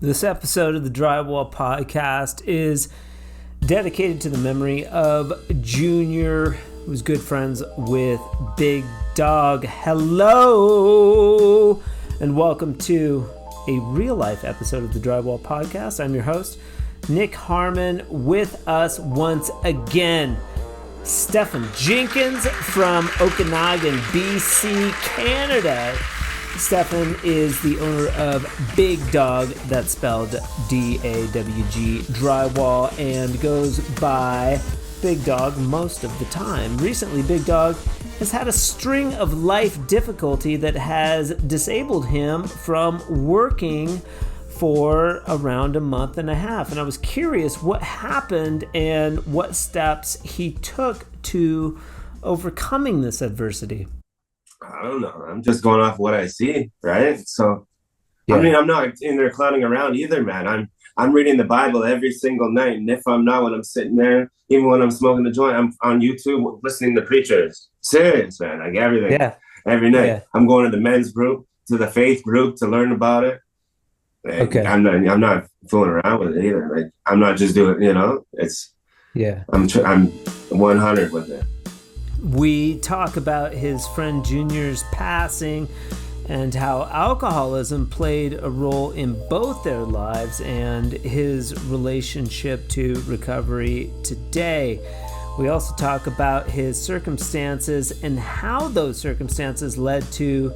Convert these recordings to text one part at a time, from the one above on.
This episode of the Drywall Podcast is dedicated to the memory of Junior, who's good friends with Big Dawg. Hello, and welcome to a real-life episode of the Drywall Podcast. I'm your host, Nick Harmon. With us once again, Stephen Genkens from Okanagan, BC, Canada. Stephen is the owner of Big Dawg, that's spelled D-A-W-G, Drywall, and goes by Big Dawg most of the time. Recently, Big Dawg has had a string of life difficulty that has disabled him from working for around a month and a half. And I was curious what happened and what steps he took to overcoming this adversity. I don't know. I'm just going off what I see, right? So, Yeah. I mean, I'm not in there clowning around either, man. I'm reading the Bible every single night, and if I'm not, when I'm sitting there, even when I'm smoking a joint, I'm on YouTube listening to preachers. Serious, man. Like everything, every night. Yeah. I'm going to the men's group, to the faith group to learn about it. Like, Okay. I'm not fooling around with it either. Like I'm not just doing, it's. Yeah. I'm 100 with it. We talk about his friend Junior's passing and how alcoholism played a role in both their lives and his relationship to recovery today. We also talk about his circumstances and how those circumstances led to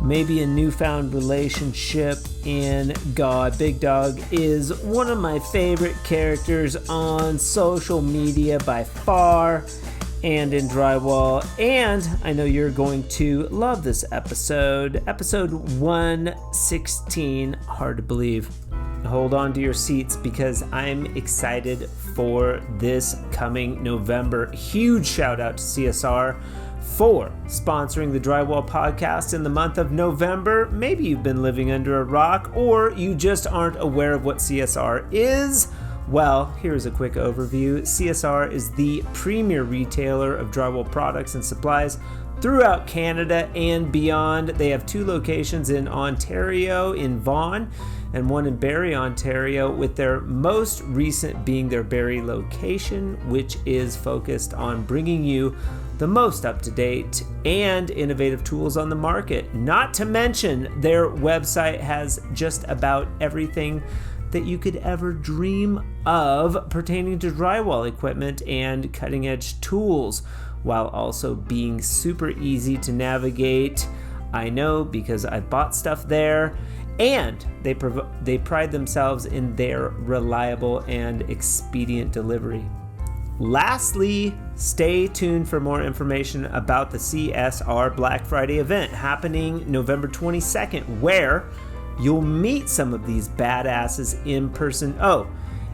maybe a newfound relationship in God. Big Dawg is one of my favorite characters on social media by far, and in Drywall, and I know you're going to love this episode 116. Hard to believe. Hold on to your seats because I'm excited for this coming November. Huge shout out to CSR for sponsoring the Drywall Podcast in the month of November. Maybe you've been living under a rock, or you just aren't aware of what CSR is. Well, here's a quick overview. CSR is the premier retailer of drywall products and supplies throughout Canada and beyond. They have 2 locations in Ontario, in Vaughan, and one in Barrie, Ontario, with their most recent being their Barrie location, which is focused on bringing you the most up-to-date and innovative tools on the market. Not to mention, their website has just about everything that you could ever dream of pertaining to drywall equipment and cutting-edge tools, while also being super easy to navigate. I know because I bought stuff there, and they pride themselves in their reliable and expedient delivery. Lastly, stay tuned for more information about the CSR Black Friday event happening November 22nd, where you'll meet some of these badasses in person. Oh,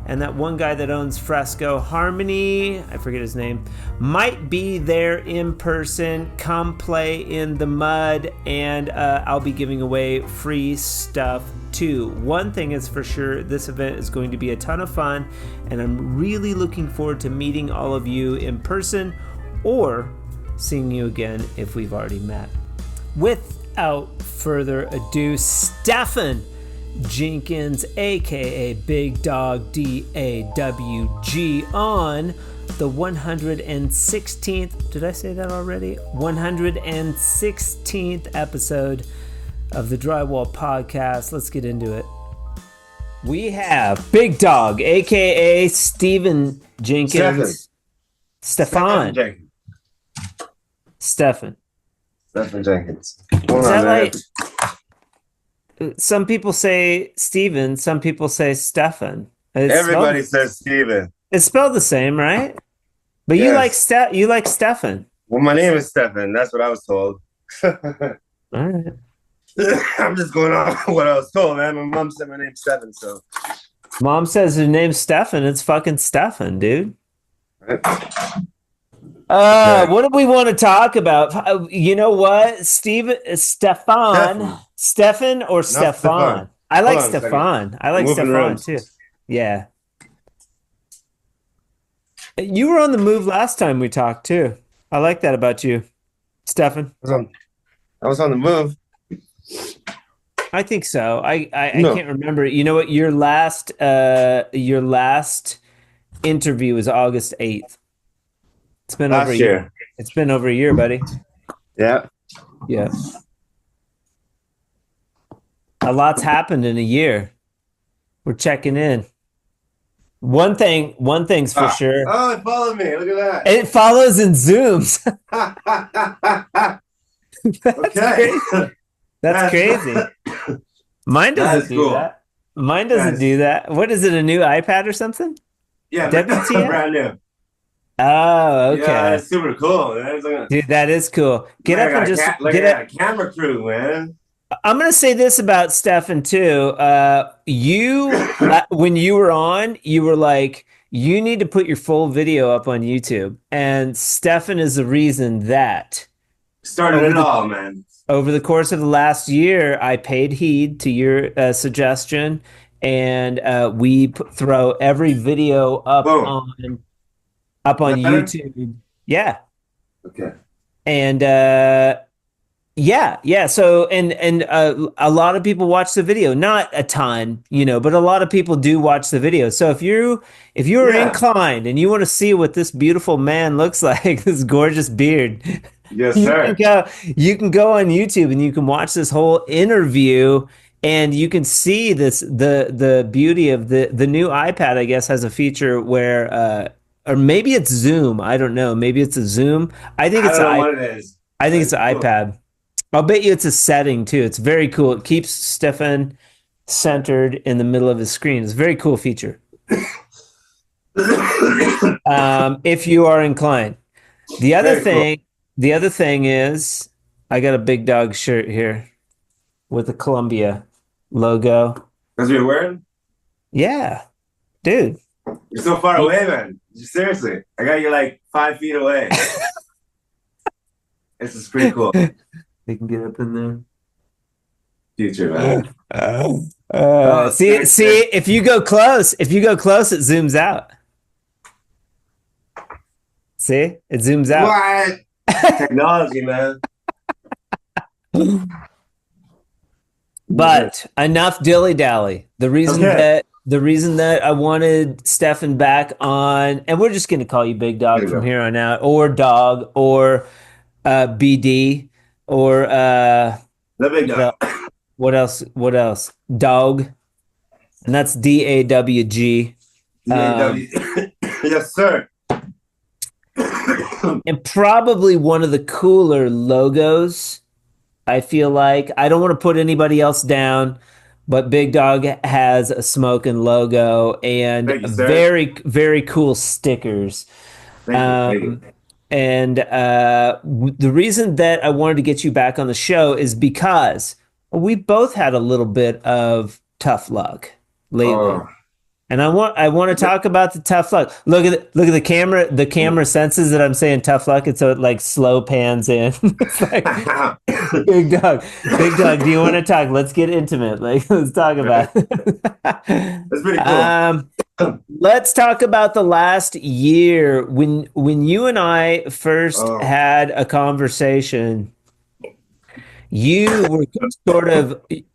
and that one guy that owns Fresco Harmony, I forget his name, might be there in person. Come play in the mud, and I'll be giving away free stuff too. One thing is for sure, this event is going to be a ton of fun, and I'm really looking forward to meeting all of you in person or seeing you again if we've already met. Without further ado, Stephen Genkens, aka Big Dawg, D-A-W-G, on the 116th, did I say that already? 116th episode of the Drywall Podcast. Let's get into it. We have Big Dawg, aka Stephen Genkens. Stefan Genkens. Is that like, some people say Steven, some people say Stefan. Everybody says Steven. It's spelled the same, right? But yes. You like Stefan. Well, my name is Stefan. That's what I was told. All right. I'm just going off what I was told, man. My mom said my name's Stefan, so. Mom says her name's Stefan. It's fucking Stefan, dude. Right. What do we want to talk about? You know what? Stefan or Stefan? I like Stefan. I like Stefan too. Yeah. You were on the move last time we talked too. I like that about you, Stefan. I was on the move. I think so. I No, can't remember. You know what? Your last interview was August 8th. It's been over a last year. year. It's been over a year, buddy. Yeah. Yeah. A lot's happened in a year. We're checking in. One thing's for sure. Oh, it followed me. Look at It follows and zooms. that. That's Okay. crazy. That's crazy. Mine doesn't do cool. that. Mine doesn't do that. What is it, a new iPad or something? Yeah, WTF? brand new. Oh, okay. Yeah, that's super cool. Dude, that is cool. Get up and just get a camera crew, man. I'm gonna say this about Stefan too. When you were on, you were like, you need to put your full video up on YouTube, and Stefan is the reason that started it all, man. Over the course of the last year, I paid heed to your suggestion, and we throw every video up on YouTube. Yeah. Okay. And yeah. So and a lot of people watch the video, not a ton, but a lot of people do watch the video. So if you're inclined and you want to see what this beautiful man looks like, this gorgeous beard, yes, sir. You can go on YouTube and you can watch this whole interview, and you can see the beauty of the new iPad. I guess has a feature where or maybe it's Zoom. I don't know. Maybe it's a Zoom. I think it's what it is. I think it's an iPad. I'll bet you it's a setting too. It's very cool. It keeps Stefan centered in the middle of his screen. It's a very cool feature. If you are inclined. The other thing is, I got a Big Dawg shirt here with the Columbia logo. That's what you're wearing? Yeah, dude. You're so far away, man. Seriously, I got you like 5 feet away. This is pretty cool. They can get up in there. Future, man. See, if you go close, it zooms out. See, it zooms out. What? Technology, man. But enough dilly dally. The reason that I wanted Stefan back on, and we're just going to call you Big Dawg from here on out, or Dog, or BD, or the Big Dawg. What else? Dawg, and that's DAWG. Yes, sir. And probably one of the cooler logos. I feel like I don't want to put anybody else down, but Big Dawg has a smoking logo and very, very cool stickers. Thank you. And the reason that I wanted to get you back on the show is because we both had a little bit of tough luck lately. And I want to talk about the tough luck. Look at the camera. The camera senses that I'm saying tough luck, and so it like slow pans in. It's like, Big Dawg. Do you want to talk? Let's get intimate. Like, let's talk about it. That's pretty cool. Let's talk about the last year when you and I first had a conversation. You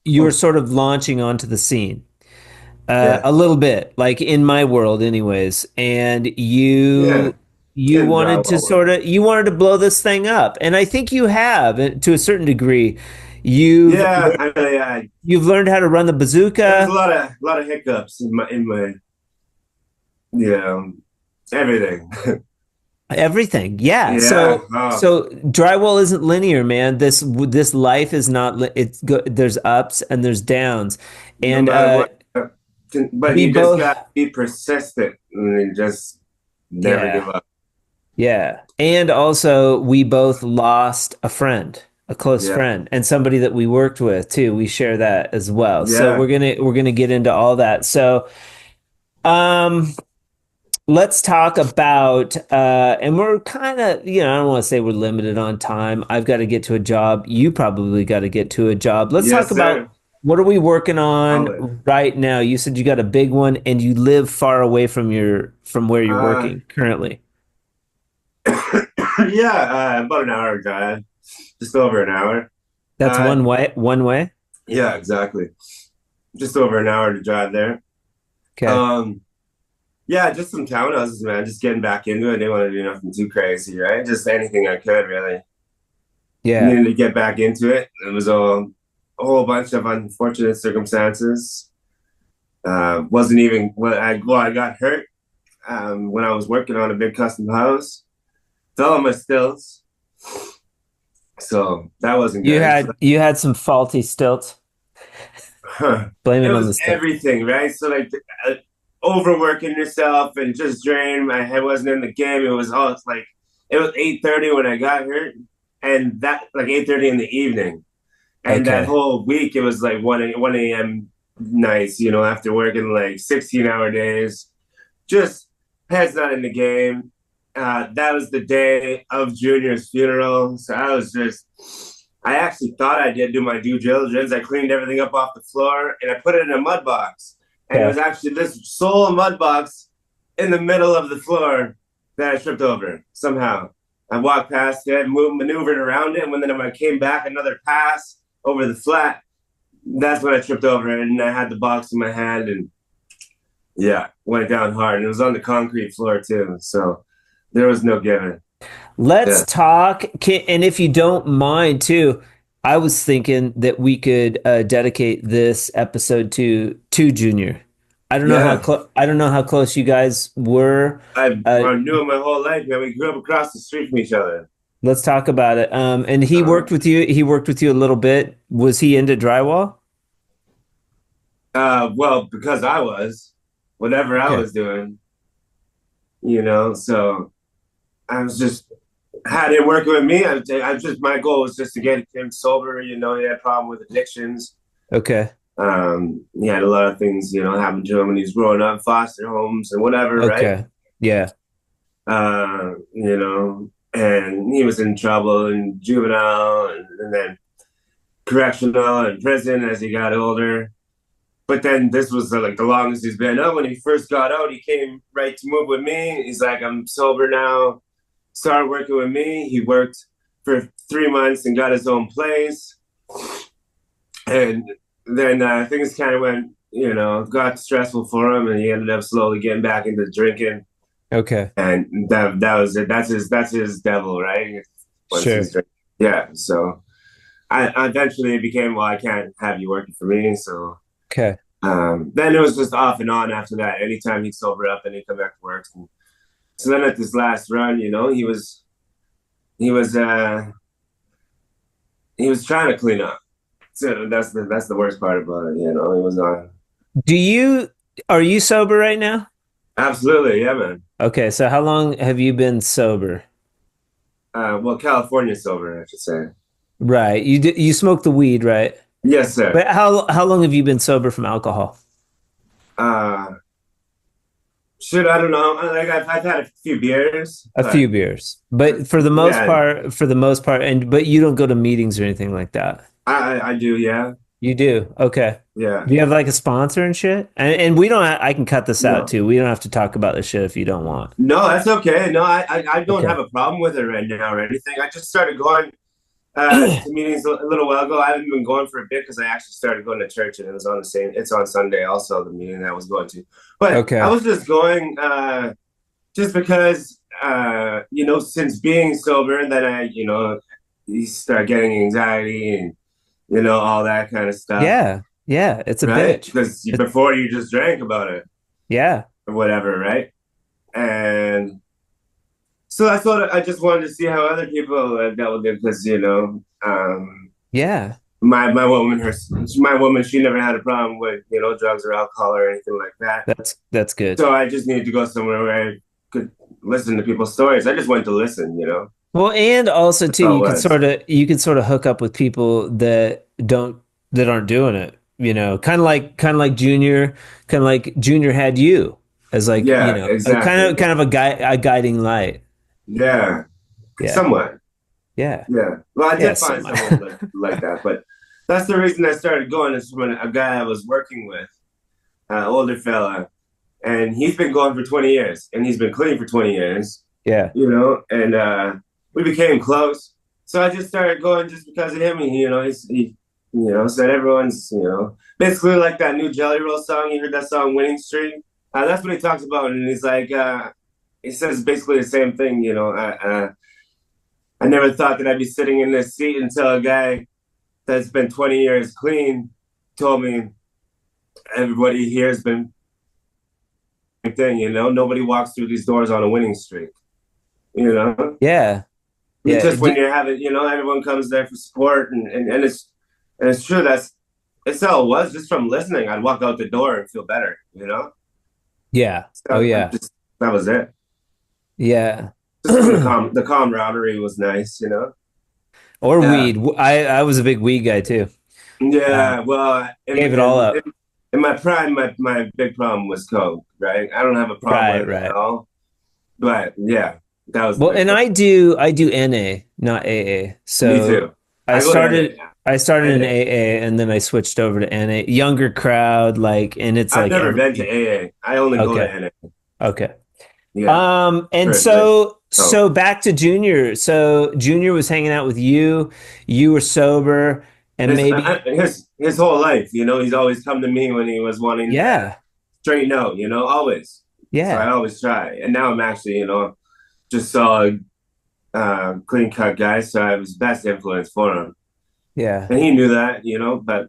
were sort of launching onto the scene. A little bit, like in my world anyways, and you wanted to blow this thing up, and I think you have to a certain degree. You've learned how to run the bazooka. There's a lot of hiccups in my everything. Everything, yeah. So drywall isn't linear, man. This life is not. There's ups and there's downs, and but you just got to be persistent and just never give up. Yeah. And also, we both lost a friend, a close friend, and somebody that we worked with too. We share that as well. Yeah. So we're gonna get into all that. So let's talk about and we're kind of, I don't want to say we're limited on time. I've got to get to a job. You probably got to get to a job. Let's talk about what are we working on right now? You said you got a big one and you live far away from where you're working currently. About an hour drive. Just over an hour. That's one way? Yeah, exactly. Just over an hour to drive there. Okay. Yeah, just some townhouses, man. Just getting back into it. Didn't want to do nothing too crazy, right? Just anything I could, really. Yeah. Needed to get back into it. It was a whole bunch of unfortunate circumstances. Wasn't even I got hurt when I was working on a big custom house. Fell on my stilts, so that wasn't You good. had some faulty stilts. Blame It it on was the stilt. everything, right? So like overworking yourself and just drained. My head wasn't in the game. It's like it was 8:30 when I got hurt, and that like 8:30 in the evening, and that Okay. whole week it was like 1 a.m. nights. After working like 16-hour days, just head's not in the game. That was the day of Junior's funeral, so I actually thought I did do my due diligence. I cleaned everything up off the floor and I put it in a mud box. And it was Okay. actually this sole mud box in the middle of the floor that I tripped over somehow. I walked past it, maneuvered around it, and when I came back another pass over the flat, that's when I tripped over it, and I had the box in my hand, and yeah, went down hard. And it was on the concrete floor too, so there was no giving. Let's Yeah. talk, and if you don't mind, too, I was thinking that we could dedicate this episode to Junior. Yeah. I don't know how close you guys were. Uh, I knew him my whole life, man. We grew up across the street from each other. let's talk about it. And he Uh, worked with you. He worked with you a little bit. Was he into drywall? well, because whatever I Okay. was doing, so I was just had him working with me. My goal was just to get him sober. He had a problem with addictions. Okay. He had a lot of things, happen to him when he was growing up, foster homes and whatever, right? Okay. Yeah. And he was in trouble in juvenile and then correctional and prison as he got older. But then this was like the longest he's been. Oh, when he first got out, he came right to move with me. He's like, I'm sober now. Started working with me. He worked for 3 months and got his own place. And then things kind of went, got stressful for him, and he ended up slowly getting back into drinking. Okay. And that was it. That's his devil, right? Once Sure. he's drinking. Yeah. So I eventually it became, well, I can't have you working for me. So Okay. then it was just off and on after that. Anytime he'd sober up and he'd come back to work. And so then at this last run, he was he was trying to clean up. So that's the worst part about it. He was on. Do you Are you sober right now? Absolutely, yeah, man. Okay. So how long have you been sober? Well, California sober, I should say. Right. You smoke the weed, right? Yes, sir. But how long have you been sober from alcohol? Uh, I don't know. Like I've had a few beers, A but few beers. But yeah, for the most part, but you don't go to meetings or anything like that. I do, yeah, You do. Okay. yeah. Do you have like a sponsor and shit? And we don't I can cut this out No, too. We don't have to talk about this shit if you don't want. no, that's okay. No, I don't Okay. have a problem with it right now or anything. I just started going to meetings a little while ago. I haven't been going for a bit because I actually started going to church, and it's on Sunday also, the meeting that I was going to. But I Okay. was just going just because since being sober, and then you start getting anxiety and all that kind of stuff, Yeah. Yeah. It's a right? bitch. Because It, before you just drank about it yeah. or whatever, right? And so I just wanted to see how other people dealt with it because Yeah. my woman, she never had a problem with drugs or alcohol or anything like that. That's good. So I just needed to go somewhere where I could listen to people's stories. I just went to listen. Well, and also That's too, all it was. you could sort of hook up with people that aren't doing it. Kind of like Junior had you as like Yeah, a exactly. kind of a guiding light. Yeah, Yeah, somewhat. yeah, Yeah. Well, I yeah. did So find someone like that, but that's the reason I started going. Is when a guy I was working with, older fella, and he's been going for 20 years, and he's been clean for 20 years. yeah, And we became close. So I just started going just because of him. And, So everyone's, basically like that new Jelly Roll song. You heard that song, Winning Streak? That's what he talks about. And he's like, he says basically the same thing, I never thought that I'd be sitting in this seat until a guy that's been 20 years clean told me everybody here has been thing, nobody walks through these doors on a winning streak, Yeah. It's just when you're having, everyone comes there for support and it's true. It's how it was. Just from listening, I'd walk out the door and feel better, Yeah. So that was it. Yeah. Just the camaraderie was nice, Or weed. I was a big weed guy too. Yeah, well, gave it all up. In my prime, my big problem was coke, right? I don't have a problem with it at all. But yeah, that was and I do NA, not AA. So me too. I started in AA and then I switched over to NA. Younger crowd, and it's I've never been to AA. I only go to NA. Okay. Yeah. And so back to Junior. So Junior was hanging out with you. You were sober, and his whole life, he's always come to me when he was wanting to straighten out, always. Yeah. So I always try. And now I'm actually, just saw a clean cut guy, so I was best influence for him. Yeah. And he knew that, but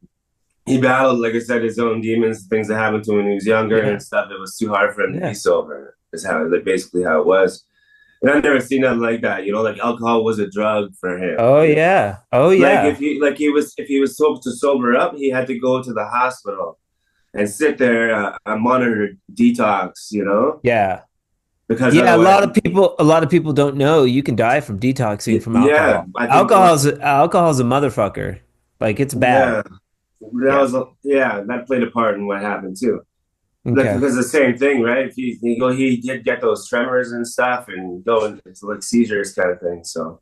he battled, like I said, his own demons, things that happened to him when he was younger and stuff. It was too hard for him to be sober. Is basically how it was. And I've never seen nothing like that. Like alcohol was a drug for him. Oh yeah. Like if he was to sober up, he had to go to the hospital and sit there, monitor detox. Yeah. Because a lot of people don't know you can die from detoxing from alcohol. Alcohol's a motherfucker. It's bad. That played a part in what happened too. Okay. Because the same thing, right? If he did get those tremors and stuff, and go into like seizures kind of thing. So,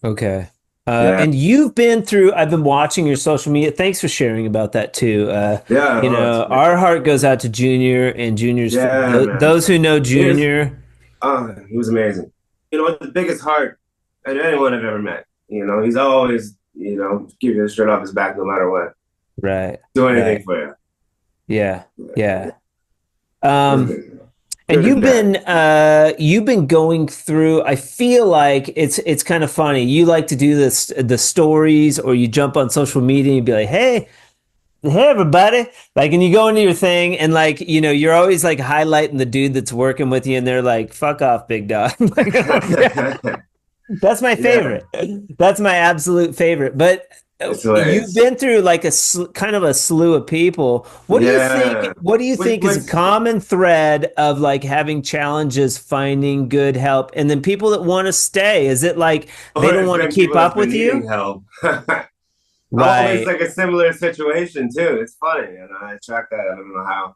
okay. And you've been through. I've been watching your social media. Thanks for sharing about that too. Our heart goes out to Junior and Junior's. Those who know Junior. He was amazing. The biggest heart of anyone I've ever met. He's always keep the shirt off his back no matter what. Right. Do anything for you. Yeah. And you've been going through. I feel like it's kind of funny. You like to do the stories, or you jump on social media and be like, "Hey, everybody!" And you go into your thing, and you're always highlighting the dude that's working with you, and they're like, "Fuck off, Big Dawg." That's my favorite. That's my absolute favorite. But you've been through kind of a slew of people. What do you think? What do you think is a common thread of having challenges, finding good help, and then people that want to stay? Is it they don't want to keep up with you? Help. Right. Always a similar situation too. It's funny, I track that. I don't know how,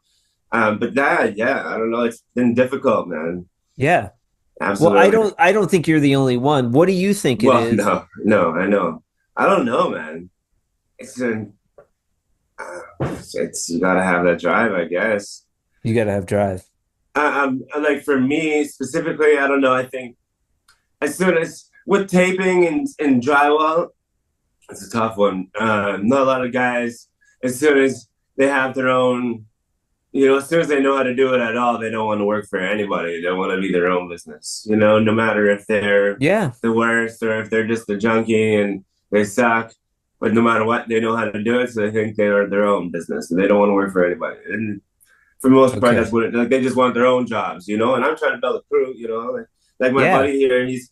but that, I don't know. It's been difficult, man. Yeah. Absolutely. Well, I don't think you're the only one. What do you think it is? No, I know. I don't know, man. It's you gotta have that drive, I guess. You gotta have drive. For me specifically, I don't know. I think as soon as with taping and drywall, it's a tough one. Not a lot of guys, as soon as they have their own, as soon as they know how to do it at all, they don't want to work for anybody. They want to be their own business. No matter if they're the worst or if they're just a junkie and they suck, but no matter what, they know how to do it, so they think they are their own business, and they don't want to work for anybody. And for the most part, that's what they just want their own jobs, And I'm trying to build a crew, Like my buddy here, he's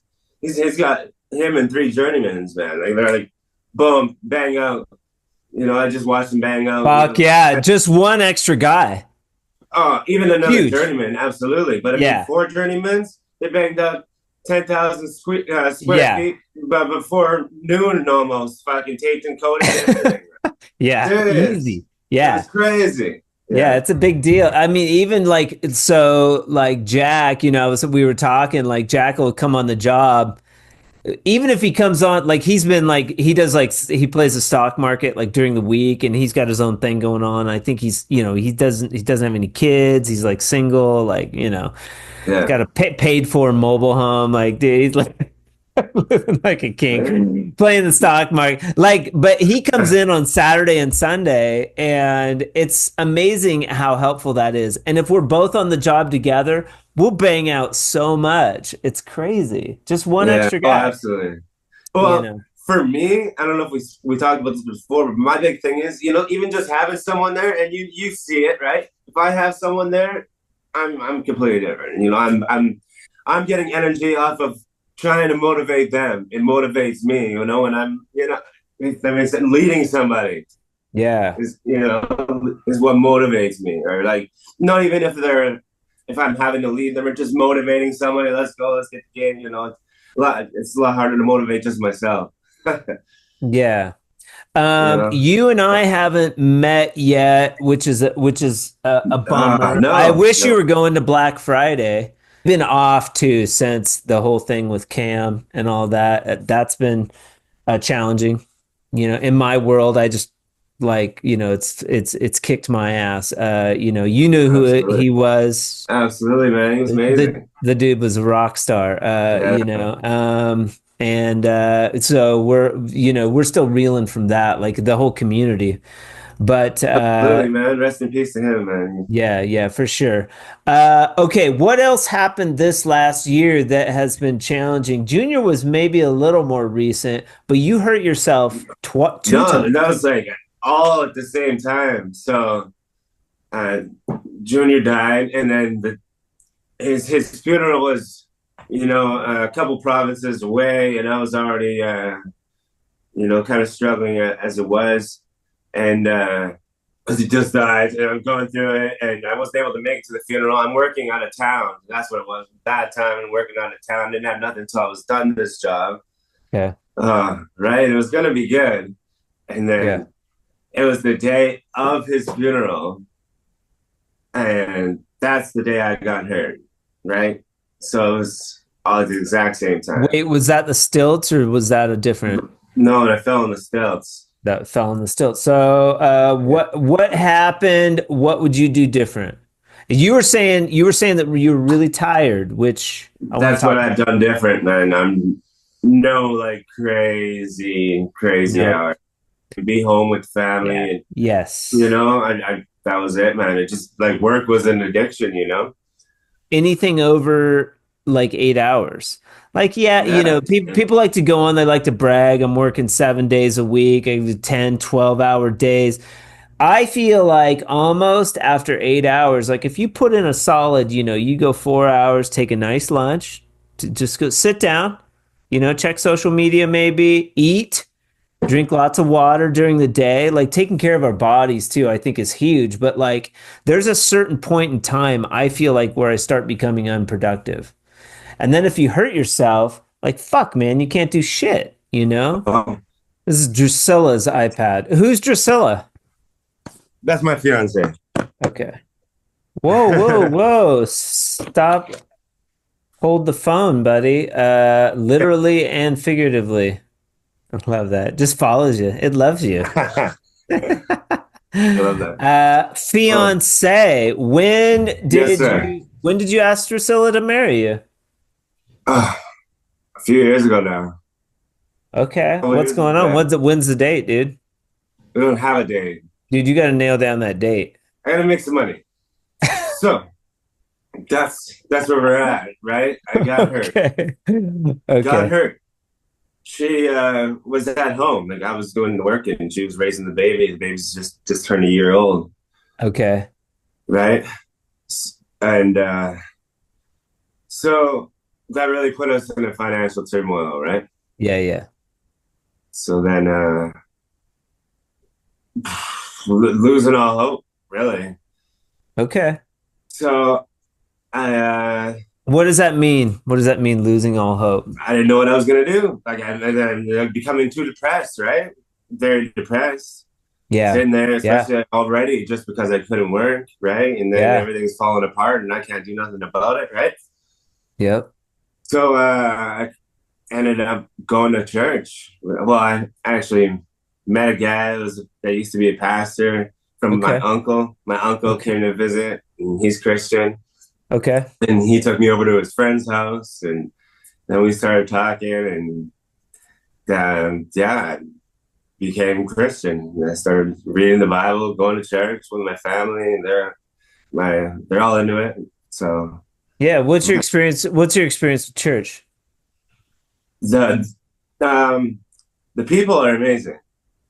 got him and 3 journeymans, man. They're boom, bang out. I just watched them bang out. Fuck just one extra guy. Oh, even another journeyman, absolutely. But I mean, 4 journeymans, they banged out 10,000 square feet, but before noon almost, fucking taped and coated and everything. Easy. Yeah. It's crazy. Yeah, it's a big deal. I mean, even Jack, we were talking, Jack will come on the job. Even if he comes on, he's been he does he plays the stock market during the week, and he's got his own thing going on. I think he's he doesn't have any kids. He's single, got a paid for mobile home. Dude, he's Living like a king, playing the stock market. But he comes in on Saturday and Sunday, and it's amazing how helpful that is. And if we're both on the job together, we'll bang out so much. It's crazy. Just one extra guy. Oh, absolutely. Well, for me, I don't know if we talked about this before, but my big thing is, even just having someone there, and you see it, right? If I have someone there, I'm completely different. I'm getting energy off of trying to motivate them. It motivates me, and I'm, leading somebody. Yeah, is what motivates me. Or like, not even if I'm having to lead them, or just motivating somebody. Let's go, let's get the game. It's a lot harder to motivate just myself. Yeah. You and I haven't met yet, which is a bummer. No, I wish you were going to Black Friday. Been off too since the whole thing with Cam and all that. That's been challenging. In my world, I just it's kicked my ass. You knew who he was. Absolutely, man. He was amazing. The dude was a rock star. And so we're still reeling from that, like the whole community. But absolutely, man. Rest in peace to him, man. Yeah, for sure. Okay, what else happened this last year that has been challenging? Junior was maybe a little more recent, but you hurt yourself two times. That was like all at the same time. So Junior died, and then his funeral was, a couple provinces away, and I was already, kind of struggling as it was, and because he just died, and I'm going through it, and I wasn't able to make it to the funeral. I'm working out of town. That's what it was. Bad time and working out of town. Didn't have nothing until I was done this job. Yeah. Right. It was gonna be good, and then it was the day of his funeral, and that's the day I got hurt. Right. So it was all at the exact same time. Wait, was that the stilts or was that a different? No, and I fell on the stilts. That fell on the stilts. So what happened? What would you do different? You were saying that you were really tired, which that's what I've done different, man. I'm like crazy hours. To be home with family. Yeah. And, yes. I that was it, man. It just like work was an addiction, Anything over like 8 hours. Like, people like to go on, they like to brag. I'm working 7 days a week, I do 10, 12-hour days. I feel like almost after 8 hours, like if you put in a solid, you go 4 hours, take a nice lunch, just go sit down, check social media, maybe eat, drink lots of water during the day. Like taking care of our bodies too, I think is huge. But like there's a certain point in time, I feel like, where I start becoming unproductive. And then if you hurt yourself, like, fuck, man, you can't do shit, Oh. This is Drusilla's iPad. Who's Drusilla? That's my fiancé. Okay. Whoa. Stop. Hold the phone, buddy. Literally and figuratively. I love that. Just follows you. It loves you. I love that. Fiancé. When did you ask Drusilla to marry you? A few years ago now. Okay. What's going on? When's the date, dude? We don't have a date. Dude, you got to nail down that date. I got to make some money. So that's where we're at, right? I got hurt. Okay. Got hurt. She was at home. Like I was doing the work, and she was raising the baby. The baby's just turned a year old. Okay. Right. And so that really put us in a financial turmoil, right? Yeah. So then losing all hope, really. Okay. So what does that mean? What does that mean, losing all hope? I didn't know what I was going to do. Like, I'm becoming too depressed, right? Very depressed. Yeah. Sitting there, especially already, just because I couldn't work, right? And then everything's falling apart and I can't do nothing about it, right? Yep. So I ended up going to church. Well, I actually met a guy that used to be a pastor from my uncle. My uncle came to visit, and he's Christian. Okay. And he took me over to his friend's house, and then we started talking, and yeah, I became Christian. I started reading the Bible, going to church with my family, and they're all into it. So Yeah. What's your experience? What's your experience with church? the um the people are amazing.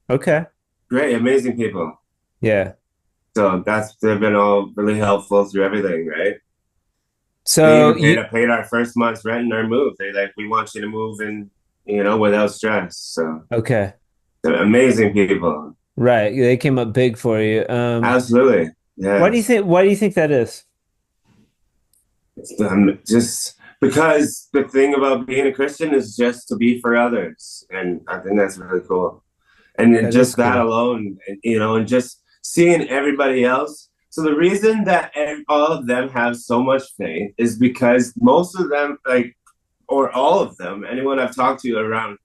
Okay. Great, amazing people. Yeah. So they've been all really helpful through everything, right? They So even you, paid our first month's rent in our move. They like, we want you to move in, without stress. So okay. they're amazing people. Right. They came up big for you. Absolutely. Yes. Why do you think that is? Just because the thing about being a Christian is just to be for others. And I think that's really cool. And then That is just that cool. alone, and just seeing everybody else. So the reason that all of them have so much faith is because most of them, like, or all of them, anyone I've talked to around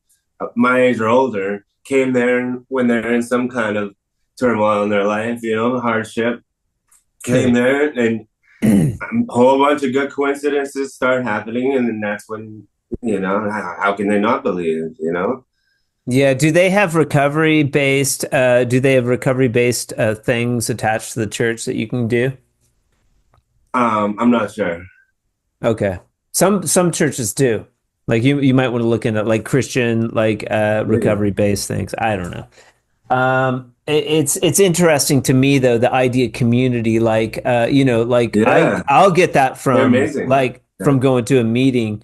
my age or older, came there when they're in some kind of turmoil in their life, hardship, came True. there, and a whole bunch of good coincidences start happening. And then that's when, how can they not believe? Yeah. Do they have recovery based things attached to the church that you can do? I'm not sure. Okay. Some churches do. Like you might want to look into like Christian recovery based things. I don't know. It's interesting to me though, the idea of community, Yeah, I'll get that they're from amazing. Yeah. from going to a meeting,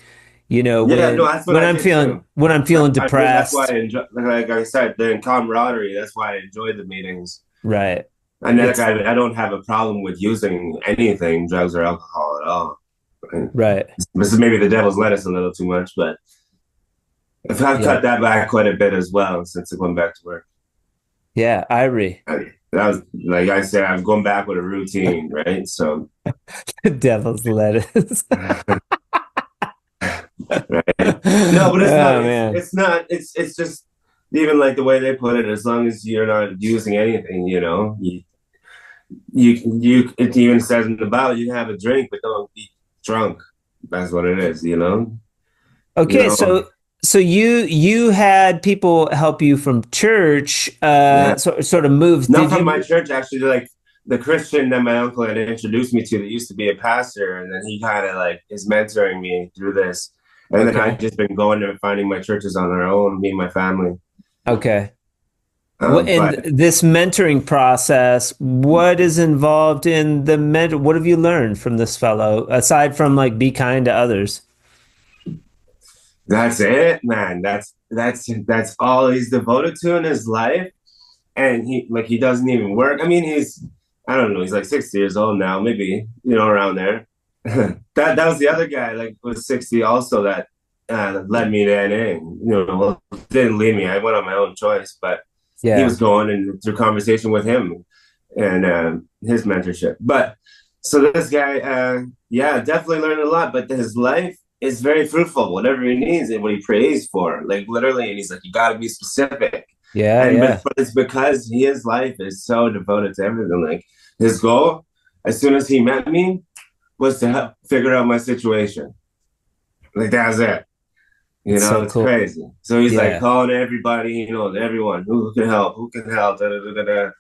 Yeah, no, that's what I did too. when I'm feeling I mean, that's why depressed. I enjoy, like I said, the camaraderie. That's why I enjoy the meetings. Right. And like, It's I don't have a problem with using anything, drugs or alcohol at all. right. This is maybe the devil's lettuce a little too much, but I've Yeah. cut that back quite a bit as well since I went back to work. Yeah, Irie. That was, like I said, I'm going back with a routine, right? So, Devil's lettuce. right? No, but it's not. Oh man. It's just even like the way they put it. As long as you're not using anything, It even says in the Bible, you can have a drink, but don't be drunk. That's what it is. You Okay, know. so you had people help you from church, Yeah. sort of move. Not Did from my you? church, actually. Like the Christian that my uncle had introduced me to, that used to be a pastor, and then he kind of like is mentoring me through this. And then I've Okay, just been going and finding my churches on their own, me and my family. okay. What in But this mentoring process? What is involved in the mentor? What have you learned from this fellow aside from like be kind to others? that's it, man. That's all he's devoted to in his life. And he doesn't even work. I mean, I don't know, he's like 60 years old now, maybe, around there. That was the other guy, like was 60 also, that led me to NA. Well, didn't lead me. I went on my own choice, but he Yeah. was going, and through conversation with him and his mentorship. But so this guy, yeah, definitely learned a lot. But his life is very fruitful. Whatever he needs and what he prays for, like literally, and he's like, you got to be specific. Yeah, And yeah. but it's because his life is so devoted to everything. Like his goal, as soon as he met me, was to help figure out my situation. Like that's it. It's so It's cool. crazy. So he's like Yeah. calling everybody, everyone who can help, who can help. Da, da, da, da, da.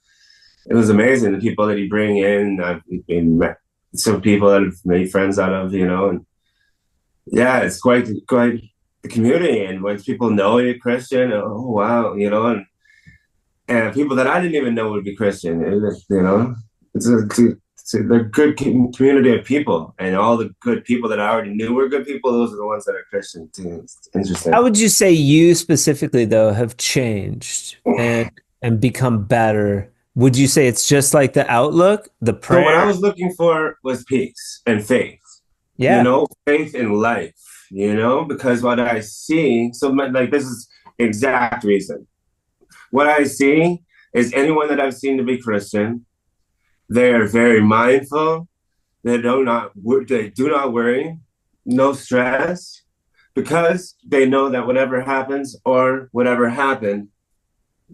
It was amazing the people that he bring in. I've met some people that I've made friends out of, and yeah, it's quite the community. And once people know you're Christian, oh wow, and people that I didn't even know would be Christian. It's a good community of people, and all the good people that I already knew were good people. Those are the ones that are Christian too. It's How interesting. would you say you specifically though have changed and become better? Would you say it's just like the outlook, the So what I prayer? was looking for was peace and faith. Yeah. Faith in life. Because what I see. So like this is exact reason. What I see is anyone that I've seen to be Christian, they are very mindful. They do not worry, no stress, because they know that whatever happens or whatever happened,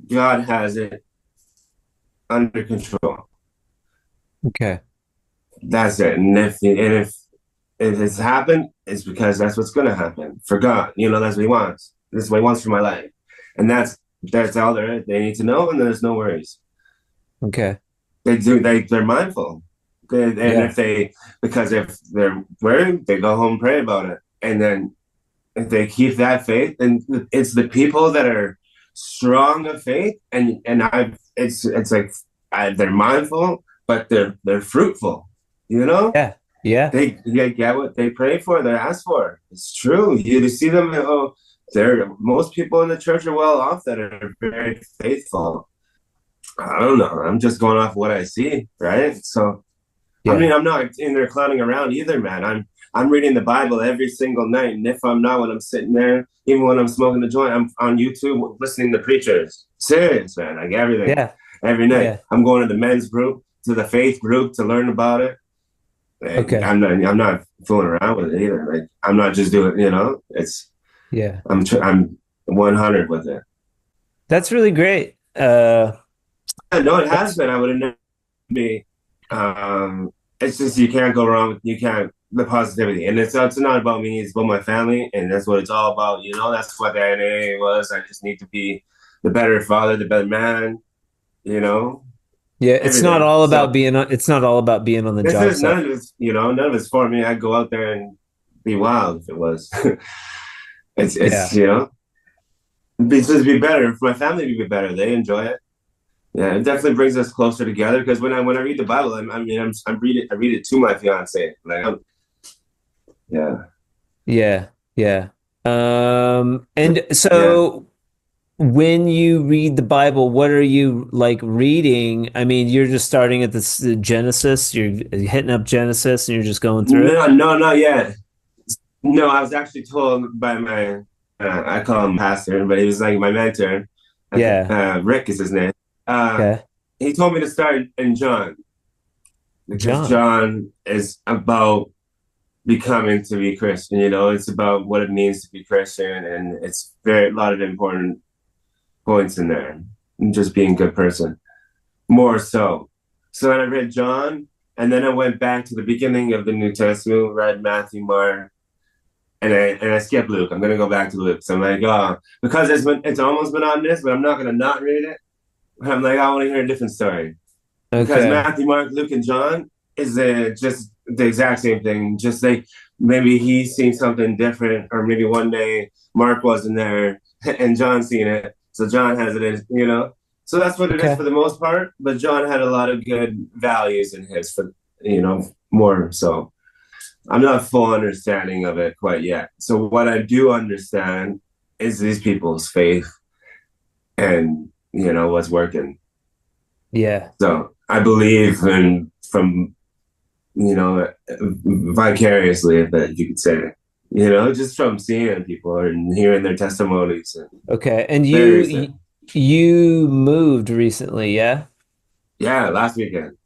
God has it under control. Okay. That's it. And if If it's happened, it's because that's what's gonna happen. For God, that's what He wants. This is what He wants for my life, and that's all there is. They need to know, and there's no worries. Okay. They're mindful, and Yeah. because if they're worried, they go home and pray about it, and then if they keep that faith, and it's the people that are strong of faith, and it's like they're mindful, but they're fruitful. You know, Yeah. Yeah. they get what they pray for, they ask for. It's true. You see them. Oh, most people in the church are well off that are very faithful. I don't know. I'm just going off what I see, right? So, I Yeah. mean, I'm not in there clowning around either, man. I'm reading the Bible every single night, and if I'm not, when I'm sitting there, even when I'm smoking a joint, I'm on YouTube listening to preachers. Serious, man. Like everything, Yeah. every night. Yeah. I'm going to the men's group, to the faith group to learn about it. And Okay. I'm not fooling around with it either. Like I'm not just doing, Yeah. I'm 100 with it. That's really great. No, it has That's been. I would have never be. It's just you can't go wrong. You can't the positivity, and it's not about me. It's about my family, and that's what it's all about. That's what the NA was. I just need to be the better father, the better man. You know, yeah, everything. So it's not all about being on the this job is site. none of it's none of it's for me. I'd go out there and be wild if it was. It's Yeah. just be better for my family to be better. They enjoy it. Yeah, it definitely brings us closer together because when I read the Bible, I read it to my fiance. Like, yeah, Yeah. Yeah. And yeah. so when you read the Bible, what are you like reading? I mean, you're just starting at this Genesis, you're hitting up Genesis and you're just going through it. No, no, not yet. No, I was actually told by my I call him pastor, but he was like my mentor. Yeah. Rick is his name. Uh, Okay. he told me to start in John because John. John is about becoming to be Christian. It's about what it means to be Christian, and it's a lot of important points in there. And just being a good person, more so. So then I read John, and then I went back to the beginning of the New Testament, read Matthew, Mark, and I skipped Luke. I'm gonna go back to Luke. So I'm like, because it's almost monotonous, but I'm not gonna not read it. I'm like, I want to hear a different story because Okay. Matthew, Mark, Luke, and John is just the exact same thing. Just like maybe he's seen something different, or maybe one day Mark wasn't there and John seen it, so John has it in. So that's what it is Okay. for the most part. But John had a lot of good values in his, for more so. I'm not full understanding of it quite yet. So what I do understand is these people's faith and what's working. Yeah. So I believe in from vicariously, that you could say, just from seeing people and hearing their testimonies and Okay. And various things. you moved recently, yeah? Yeah, last weekend.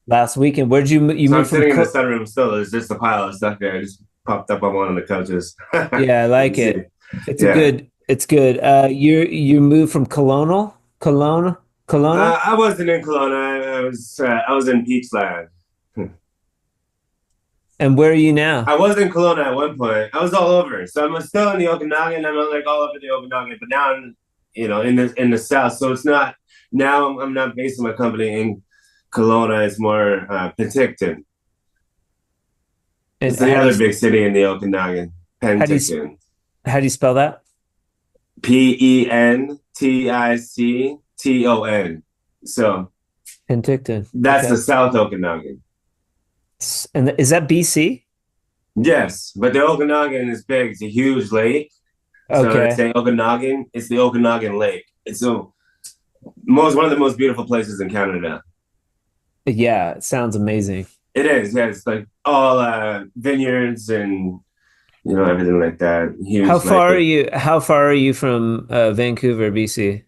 Last weekend. You So I'm moved from sitting in the sunroom still. There's just a pile of stuff there. I just popped up on one of the couches. Yeah, I You can like see. it. Yeah. It's good. You moved from Kelowna? I wasn't in Kelowna. I was in Peachland. And where are you now? I was in Kelowna at one point. I was all over. So I'm still in the Okanagan. I'm like all over the Okanagan, but now I'm, in the south. So it's not now. I'm not basing my company in Kelowna. It's more Penticton. And It's the other big city in the Okanagan. how do you Penticton. how do you spell that? Penticton. So Penticton. that's the Okay. South Okanagan. And is that BC? Yes, but the Okanagan is big. It's a huge lake. So it's Okay. the Okanagan. It's the Okanagan Lake. It's one of the most beautiful places in Canada. Yeah, it sounds amazing. It is. Yeah, it's like all vineyards and everything like that. Huge lake. How far are you from Vancouver, BC?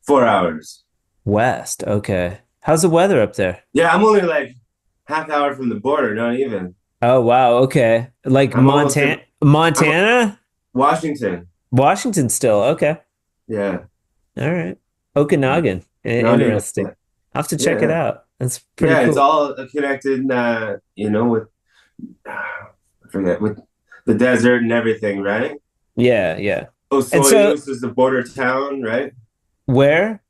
4 hours. West. Okay. How's the weather up there? Yeah, I'm only like half hour from the border. Not even. Oh wow, okay. Like I'm almost in. I'm Montana? Washington. Washington still. Okay. Yeah. All right. Okanagan. Not even. Interesting. I'll have to check it Yeah. out. That's pretty Yeah. It's cool. all connected. With forget, with the desert and everything, right? Yeah, yeah. And so, Osoyoos is the border town, right? where?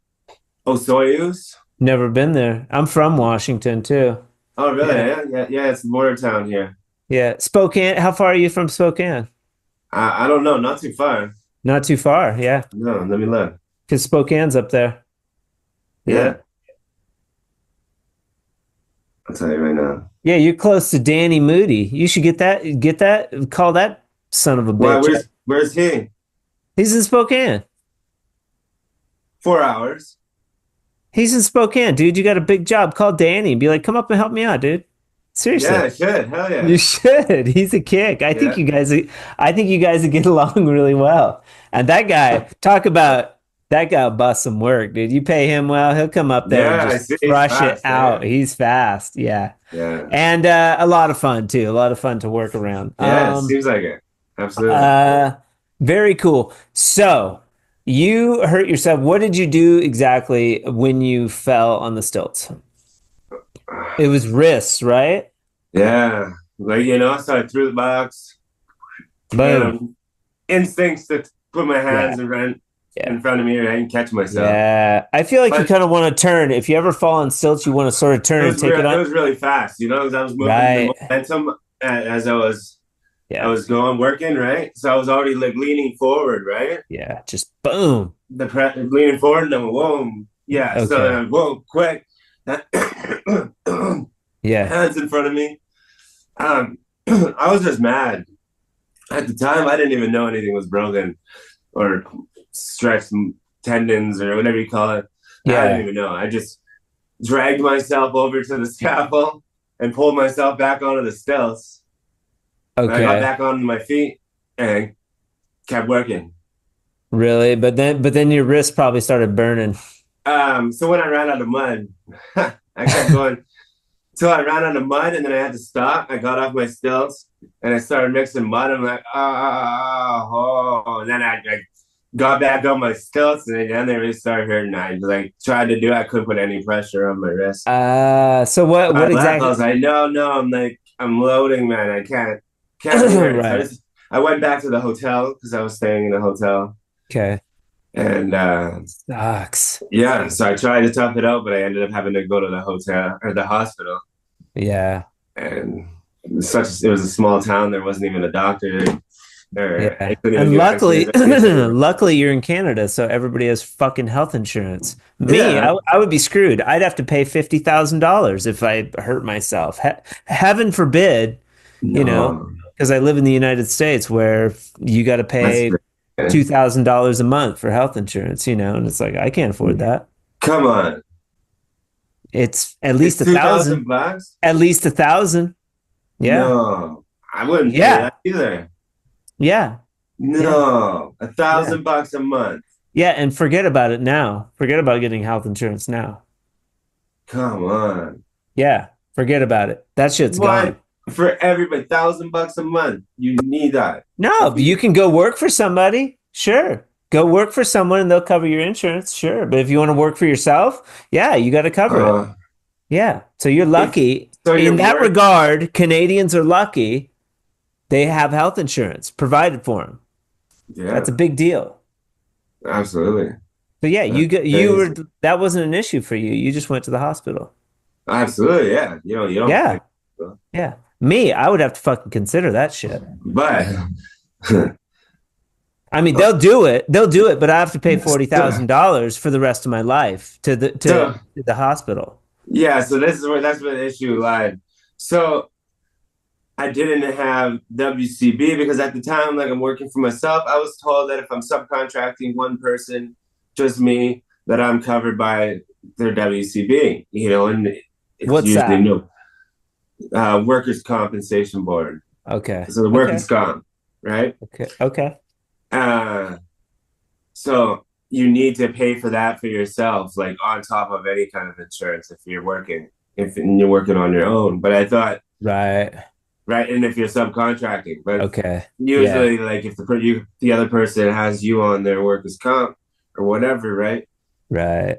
Osoyoos. Never been there. I'm from Washington too. Oh, really? Yeah. Yeah. It's the border town here. Yeah. Spokane. How far are you from Spokane? I don't know, not too far. Not too far. Yeah. No, let me look. Because Spokane's up there. Yeah, Yeah. I'll tell you right now. Yeah, you're close to Danny Moody. You should call that son of a Why? bitch. Where's he? He's in Spokane. 4 hours. He's in Spokane, dude. You got a big job. Call Danny and be like, come up and help me out, dude. Seriously. Yeah, I should. Hell yeah. You should. He's a kick. I think you guys would get along really well. And that guy will bust some work, dude. You pay him well, he'll come up there and just crush it out. Yeah. He's fast. Yeah. Yeah. And a lot of fun too. A lot of fun to work around. Yeah, it seems like it. Absolutely. Very cool. So you hurt yourself. What did you do exactly when you fell on the stilts? It was wrists, right? Yeah. Like, so I threw the box. Boom. Instincts to put my hands in front of me and I didn't catch myself. Yeah. I feel like you kind of want to turn. If you ever fall on stilts, you want to sort of turn and take it on. It was really fast, because I was moving the momentum as I was going working, right? So I was already like leaning forward, right? Yeah. Just boom. Leaning forward and then whoa. Yeah. Okay. So then whoa, quick. Yeah. Hands in front of me. I was just mad. At the time, I didn't even know anything was broken or stretched tendons or whatever you call it. Yeah. I didn't even know. I just dragged myself over to the scaffold and pulled myself back onto the stilts. Okay. I got back onto my feet and kept working. Really? But then your wrist probably started burning. So when I ran out of mud, I kept going till I ran out of mud, and then I had to stop. I got off my stilts and I started mixing mud. I'm like, and then I got back on my stilts, and then they really started hurting. I tried to do it. I couldn't put any pressure on my wrist. So what exactly? I was like, no, I'm loading, man. I can't. Right. So I went back to the hotel because I was staying in a hotel. Okay. And sucks. Yeah, so I tried to tough it out, but I ended up having to go to the hotel or the hospital. Yeah. And it was a small town. There wasn't even a doctor. And luckily you're in Canada, so everybody has fucking health insurance. I would be screwed. I'd have to pay $50,000 if I hurt myself. Heaven forbid, because I live in the United States where you got to pay $2,000 a month for health insurance, and it's like, I can't afford that. Come on. It's at least $1,000. At least $1,000. Yeah. No, I wouldn't pay that either. Yeah. No, $1,000 a month. Yeah, and forget about it now. Forget about getting health insurance now. Come on. Yeah, forget about it. That shit's gone. For everybody, $1,000 a month. You need that. No, you can go work for somebody. Sure. Go work for someone and they'll cover your insurance. Sure. But if you want to work for yourself, you got to cover it. Yeah. So you're lucky. In that regard, Canadians are lucky. They have health insurance provided for them. Yeah. That's a big deal. Absolutely. So that wasn't an issue for you. You just went to the hospital. Absolutely. Yeah. You don't. Yeah. Yeah. Me, I would have to fucking consider that shit. But I mean, they'll do it, but I have to pay $40,000 for the rest of my life to the hospital. Yeah, so that's where the issue lied. So I didn't have WCB because at the time, I'm working for myself. I was told that if I'm subcontracting one person, just me, that I'm covered by their WCB. And it's what's usually that? Workers' Compensation Board. Okay. So the workers' comp, right? Okay. So you need to pay for that for yourself, on top of any kind of insurance if you're working on your own. But I thought, right, and if you're subcontracting, but usually if the other person has you on their workers' comp or whatever, right?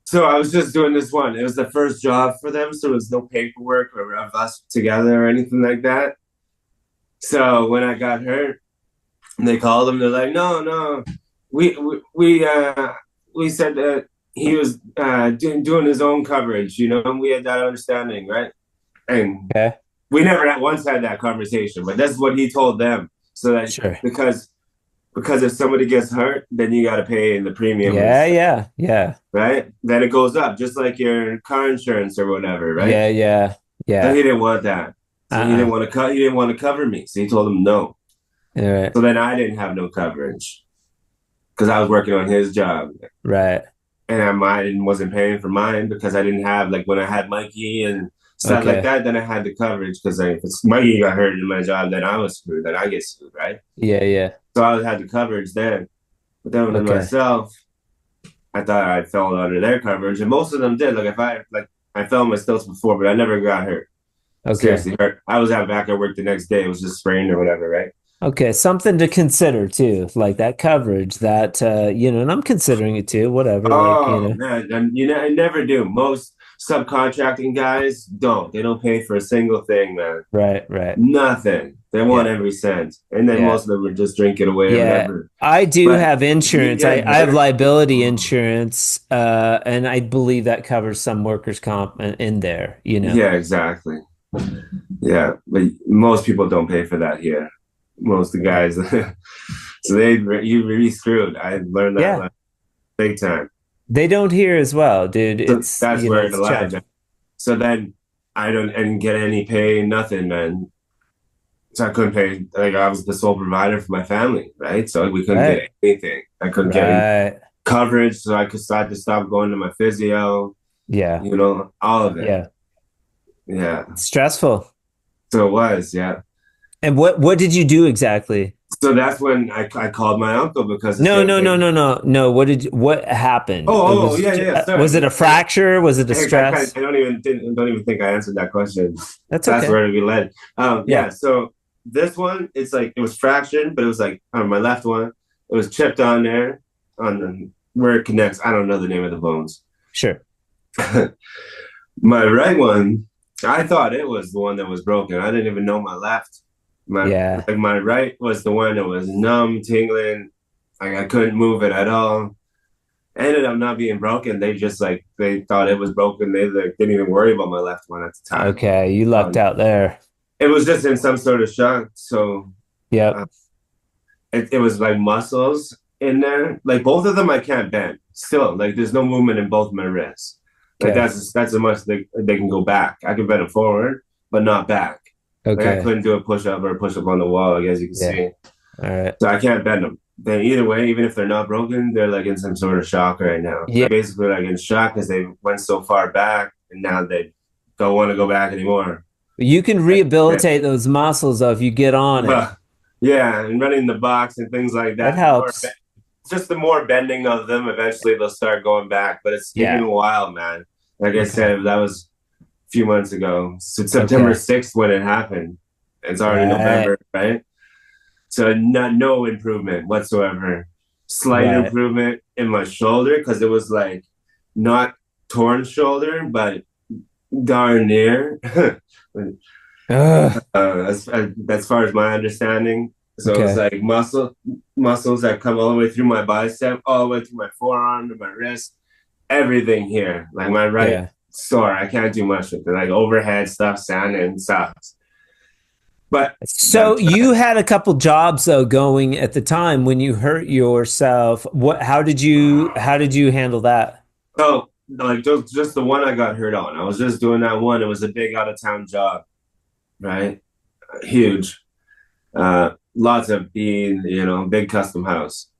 So I was just doing this one. It was the first job for them, so there was no paperwork of us together or anything like that. So when I got hurt, they called him. They're like, no, we said that he was doing his own coverage. And we had that understanding, right? And Okay. we never once had that conversation, but that's what he told them. So that Sure. because if somebody gets hurt, then you got to pay the premium, Yeah. right? Then it goes up, just like your car insurance or whatever, right? Yeah. So he didn't want that. So he didn't want to cut. He didn't want to cover me. So he told him no. All right. So then I didn't have no coverage because I was working on his job. Right. And I wasn't paying for mine because I didn't have, like, when I had Mikey and stuff like that, then I had the coverage because if Mikey got hurt in my job, then I was screwed. Then I get sued, right? Yeah. So I had the coverage then. But then with myself, I thought I fell under their coverage, and most of them did. I fell on my stilts before, but I never got hurt. Okay. Seriously hurt. I was out back at work the next day. It was just sprained or whatever, right? Okay, something to consider too, like that coverage, that and I'm considering it too. Whatever. Oh man, and I never do. Most subcontracting guys don't. They don't pay for a single thing, man. Right. Nothing. They want every cent, and then most of them would just drink it away. Or whatever. I do have insurance. I have liability insurance, and I believe that covers some workers' comp in there. Yeah, exactly. Yeah, but most people don't pay for that here. Most of the guys, so you really screwed. I learned that big time. They don't hear as well, dude. So that's where it lies. So then I didn't get any pay, nothing, man. So I couldn't pay. Like, I was the sole provider for my family, right? So we couldn't get anything. I couldn't get any coverage, so I had to stop going to my physio. Yeah, all of it. Yeah. It's stressful. So it was, yeah. And what did you do exactly? So that's when I called my uncle because no. What happened? Yeah. Sorry. Was it a fracture? Was it a stress? I don't even think I answered that question. That's okay. That's where we led. Yeah. So this one, it's like it was fractured, but it was like on my left one, it was chipped on there on where it connects. I don't know the name of the bones. Sure. My right one, I thought it was the one that was broken. I didn't even know my left. My right was the one that was numb, tingling. Like, I couldn't move it at all. Ended up not being broken. They thought it was broken. They didn't even worry about my left one at the time. Okay, you lucked out there. It was just in some sort of shock. So it was like muscles in there. Like, both of them I can't bend. Still, like, there's no movement in both my wrists. Like, that's as much they can go back. I can bend them forward, but not back. Okay. Like, I couldn't do a push-up or a push-up on the wall, as you can see. All right. So I can't bend them. Then either way, even if they're not broken, they're like in some sort of shock right now. Yeah. They're basically like in shock because they went so far back, and now they don't want to go back anymore. You can rehabilitate those muscles if you get on it. Yeah, and running the box and things like that. That helps. Just the more bending of them, eventually they'll start going back. But it's taking a while, man. Like I said, that was few months ago. So September 6th when it happened. It's already November, right? So no improvement whatsoever. Slight improvement in my shoulder because it was like not torn shoulder, but darn near. As far as my understanding. So it's like muscles that come all the way through my bicep, all the way through my forearm to my wrist, everything here. Like my right sore. I can't do much with it. Like overhead stuff, sanding stuff. But so you had a couple jobs though going at the time when you hurt yourself. How did you handle that? Oh, like just the one I got hurt on. I was just doing that one. It was a big out of town job, right? Huge. Lots of being, big custom house.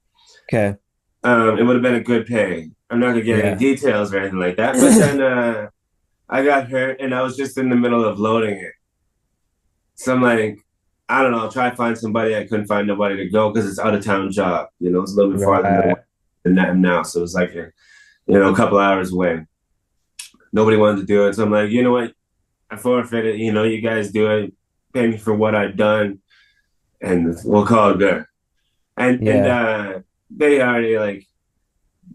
Okay. It would have been a good pay. I'm not gonna get any details or anything like that. But then I got hurt and I was just in the middle of loading it. So I'm like, I don't know, I'll try to find somebody. I couldn't find nobody to go because it's out of town job. It's a little bit farther than I am now. So it was like a couple hours away. Nobody wanted to do it. So I'm like, you know what? I forfeited, you guys do it. Pay me for what I've done. And we'll call it good. And they already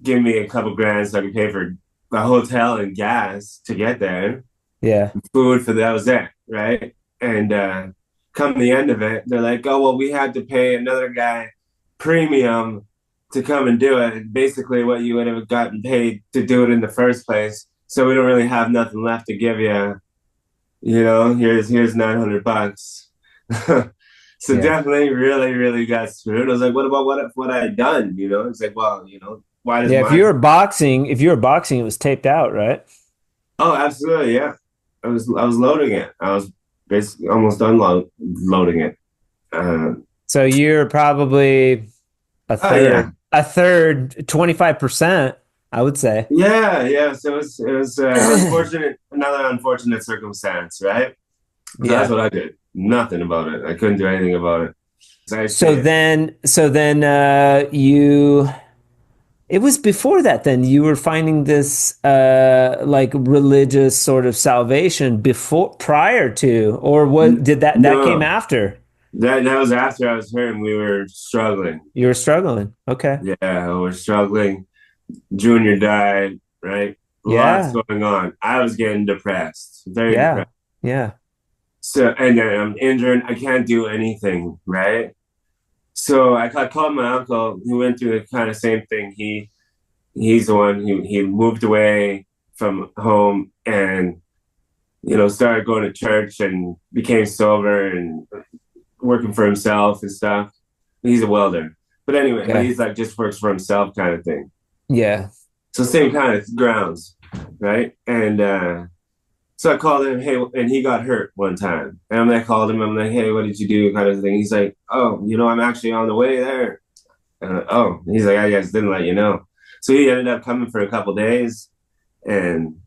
give me a couple grand so I could pay for a hotel and gas to get there. Yeah. Food for that was it, right? And come the end of it, they're like, oh, well, we had to pay another guy premium to come and do it. Basically, what you would have gotten paid to do it in the first place. So we don't really have nothing left to give you. You know, here's $900. So definitely, really, really got screwed. I was like, what about what I had done? You know, it's like, well, you know, why does Yeah, my if you were boxing, it was taped out, right? Oh, absolutely, yeah. I was loading it. I was basically almost done loading it. Uh, So you're probably a oh yeah, third, 25%, I would say. yeah, yeah. So it was unfortunate, another unfortunate circumstance, right? So that's Yeah. what I did. Nothing about it. I couldn't do anything about it. So I So stayed. then, so then, you, it was before that then you were finding this, like religious sort of salvation prior to, or what, that came No, after? that was after I was hurt and we were struggling. You were struggling. Okay. Yeah, we were struggling. Junior died, right? Lots Yeah. going on. I was getting depressed, very Yeah. depressed. Yeah. So, and then I'm injured. I can't do anything, right? So I called my uncle, who went through the kind of same thing. He's the one who he moved away from home and started going to church and became sober and working for himself and stuff. He's a welder, but anyway, but Okay. he's like just works for himself kind of thing. Yeah. So same kind of grounds, right? And so I called him, hey, and he got hurt one time. And I called him, I'm like, hey, what did you do? Kind of thing. He's like, oh, I'm actually on the way there. Oh, he's like, I just didn't let you know. So he ended up coming for a couple days. And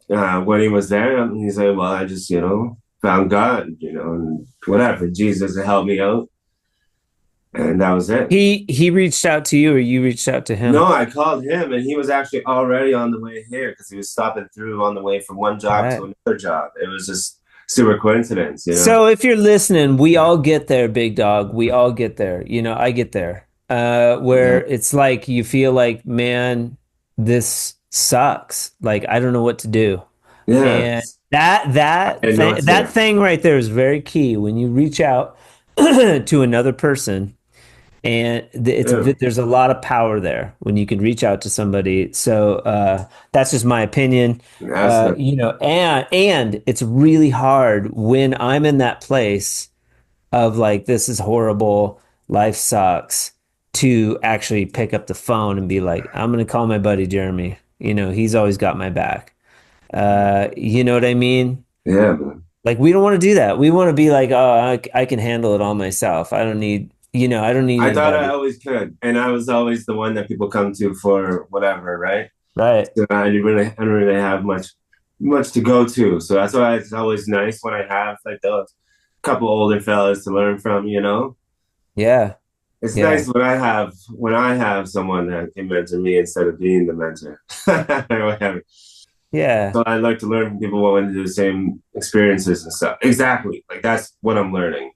when he was there, he's like, well, I just, found God, and whatever. Jesus helped me out. And that was it. He reached out to you or you reached out to No, him? I called him and he was actually already on the way here because he was stopping through on the way from one job Right. to another job. It was just super coincidence. So if you're listening, we all get there, Big Dog. We all get there. I get there. Yeah. Where it's like you feel like, man, this sucks. Like I don't know what to do. Yeah. And that I that didn't know thing what to that do. thing right there is very key when you reach out to another person. And Yeah. there's a lot of power there when you can reach out to somebody. So that's just my opinion. Absolutely. And it's really hard when I'm in that place of like this is horrible, life sucks, to actually pick up the phone and be like, I'm gonna call my buddy Jeremy. He's always got my back. You know what I mean? Yeah, man. Like we don't want to do that. We want to be like, oh, I can handle it all myself. I don't need I thought I anybody. always could. And I was always the one that people come to for whatever, right? Right. So I don't really have much to go to. So that's why it's always nice when I have like those couple older fellas to learn from. Yeah. It's Yeah. nice when I have someone that can mentor me instead of being the mentor. Or whatever. Yeah. So I like to learn from people who went through the same experiences and stuff. Exactly. Like that's what I'm learning.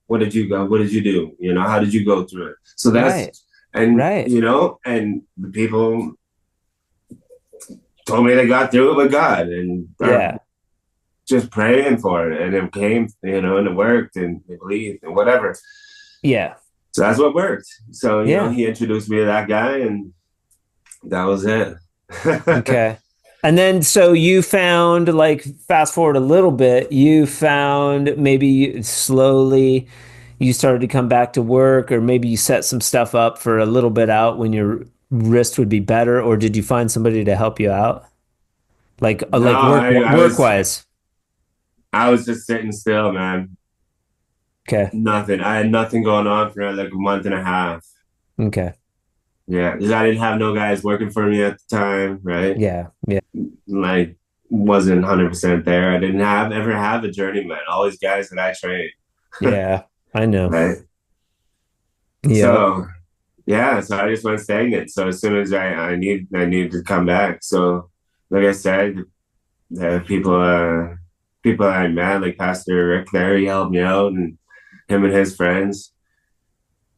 What did you go? What did you do? How did you go through it? So Right. and Right. and the people told me they got through it with God and are Yeah. just praying for it. And it came, and it worked and they believed and whatever. Yeah. So that's what worked. So, Yeah. he introduced me to that guy and that was it. Okay. And then so you found like fast forward a little bit, you found maybe slowly you started to come back to work, or maybe you set some stuff up for a little bit out when your wrist would be better, or did you find somebody to help you out? No, Like I work was wise. I was just sitting still, man. Okay. Nothing. I had nothing going on for like a month and a half. Okay. Yeah, because I didn't have no guys working for me at the time, right? Yeah. Yeah. Like, wasn't 100% there. I didn't ever have a journeyman. All these guys that I trained, Yeah. I know. right? Yep. So, yeah, so I just went stagnant. So as soon as I needed to come back. So, like I said, the people I met, like Pastor Rick there, he helped me out, and him and his friends.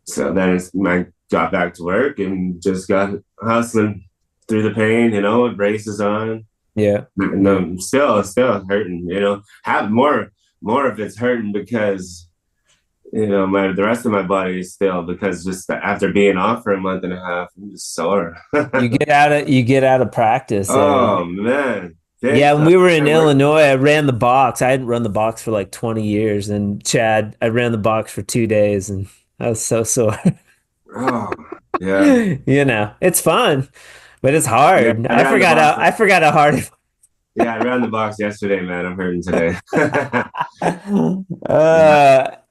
So then I got back to work and just got hustling through the pain, with braces on. Yeah. And Yeah. still hurting, have more. more if it's hurting because the rest of my body is still, because just after being off for a month and a half, I'm just sore. You get out of practice. Oh man. Yeah, when we were in Illinois, I ran the box. I hadn't run the box for like 20 years. And Chad, I ran the box for 2 days and I was so sore. Oh, yeah. It's fun, but it's hard. Yeah, I forgot how hard it was. Yeah, I ran the box yesterday, man. I'm hurting today.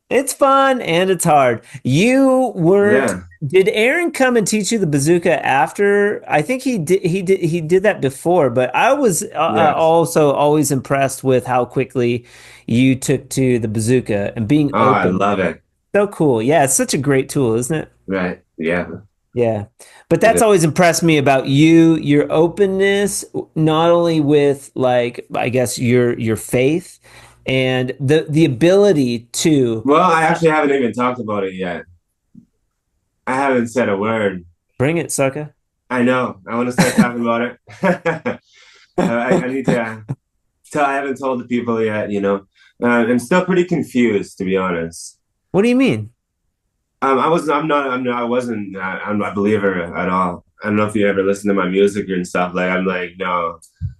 It's fun and it's hard. Did Aaron come and teach you the bazooka after? I think he did that before, but I was also always impressed with how quickly you took to the bazooka and being open. I love it. So cool. Yeah, it's such a great tool, isn't it? Right. Yeah. Yeah. But that's always impressed me about you, your openness, not only with like, I guess your faith and the ability to. Well, I actually haven't even talked about it yet. I haven't said a word. Bring it, sucker. I know. I want to start talking about it. I need to I haven't told the people yet, I'm still pretty confused, to be honest. What do you mean? I wasn't a believer at all. I don't know if you ever listen to my music and stuff. Like, I'm like, no,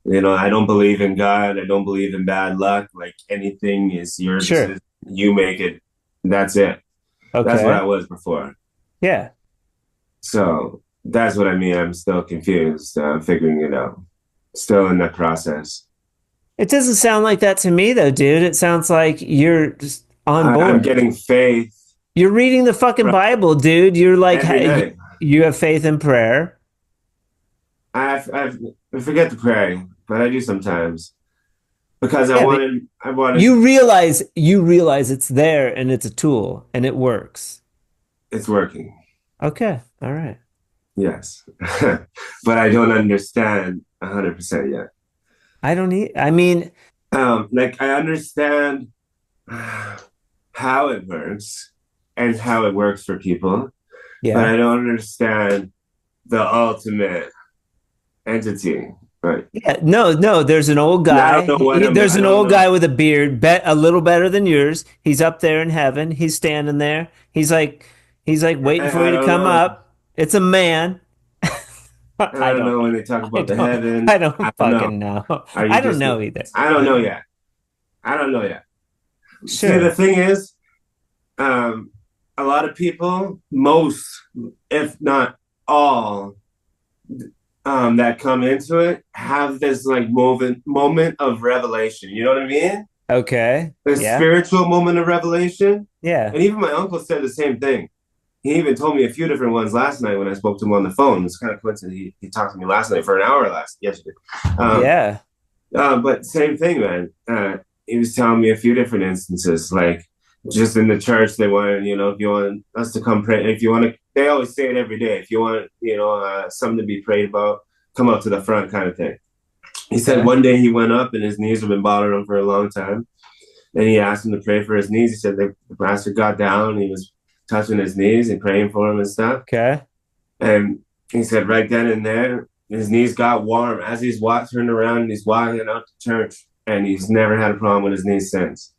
I don't believe in God. I don't believe in bad luck. Like, anything is yours. Sure. You make it. That's it. Okay. That's what I was before. Yeah. So that's what I mean. I'm still confused. Figuring it out. Still in that process. It doesn't sound like that to me, though, dude. It sounds like you're just on board. I'm getting faith. You're reading the fucking Bible, dude. You're like, you have faith in prayer. I forget to pray, but I do sometimes because I wanted. You realize it's there and it's a tool and it works. It's working. Okay. All right. Yes. But I don't understand 100% yet. Like, I understand how it works and how it works for people. Yeah. But I don't understand the ultimate entity. Right. Yeah. No, there's an old guy. There's an old guy with a beard, a little better than yours. He's up there in heaven. He's standing there. He's like waiting for you to come up. It's a man. I don't know when they talk about the heaven. I don't fucking know. I don't know either. I don't know yet. Sure. See, the thing is, a lot of people, most, if not all, that come into it have this like moment of revelation. You know what I mean? Okay. The spiritual moment of revelation. Yeah. And even my uncle said the same thing. He even told me a few different ones last night when I spoke to him on the phone. It's kind of coincident. He talked to me last night for an hour yesterday. But same thing, man. He was telling me a few different instances, like just in the church, they wanted, if you want us to come pray, if you want to, they always say it every day. If you want, something to be prayed about, come up to the front, kind of thing. He said one day he went up and his knees have been bothering him for a long time. And he asked him to pray for his knees. He said the pastor got down and he was touching his knees and praying for him and stuff. Okay. And he said right then and there, his knees got warm as he's turned around and he's walking out to church. And he's never had a problem with his knees since.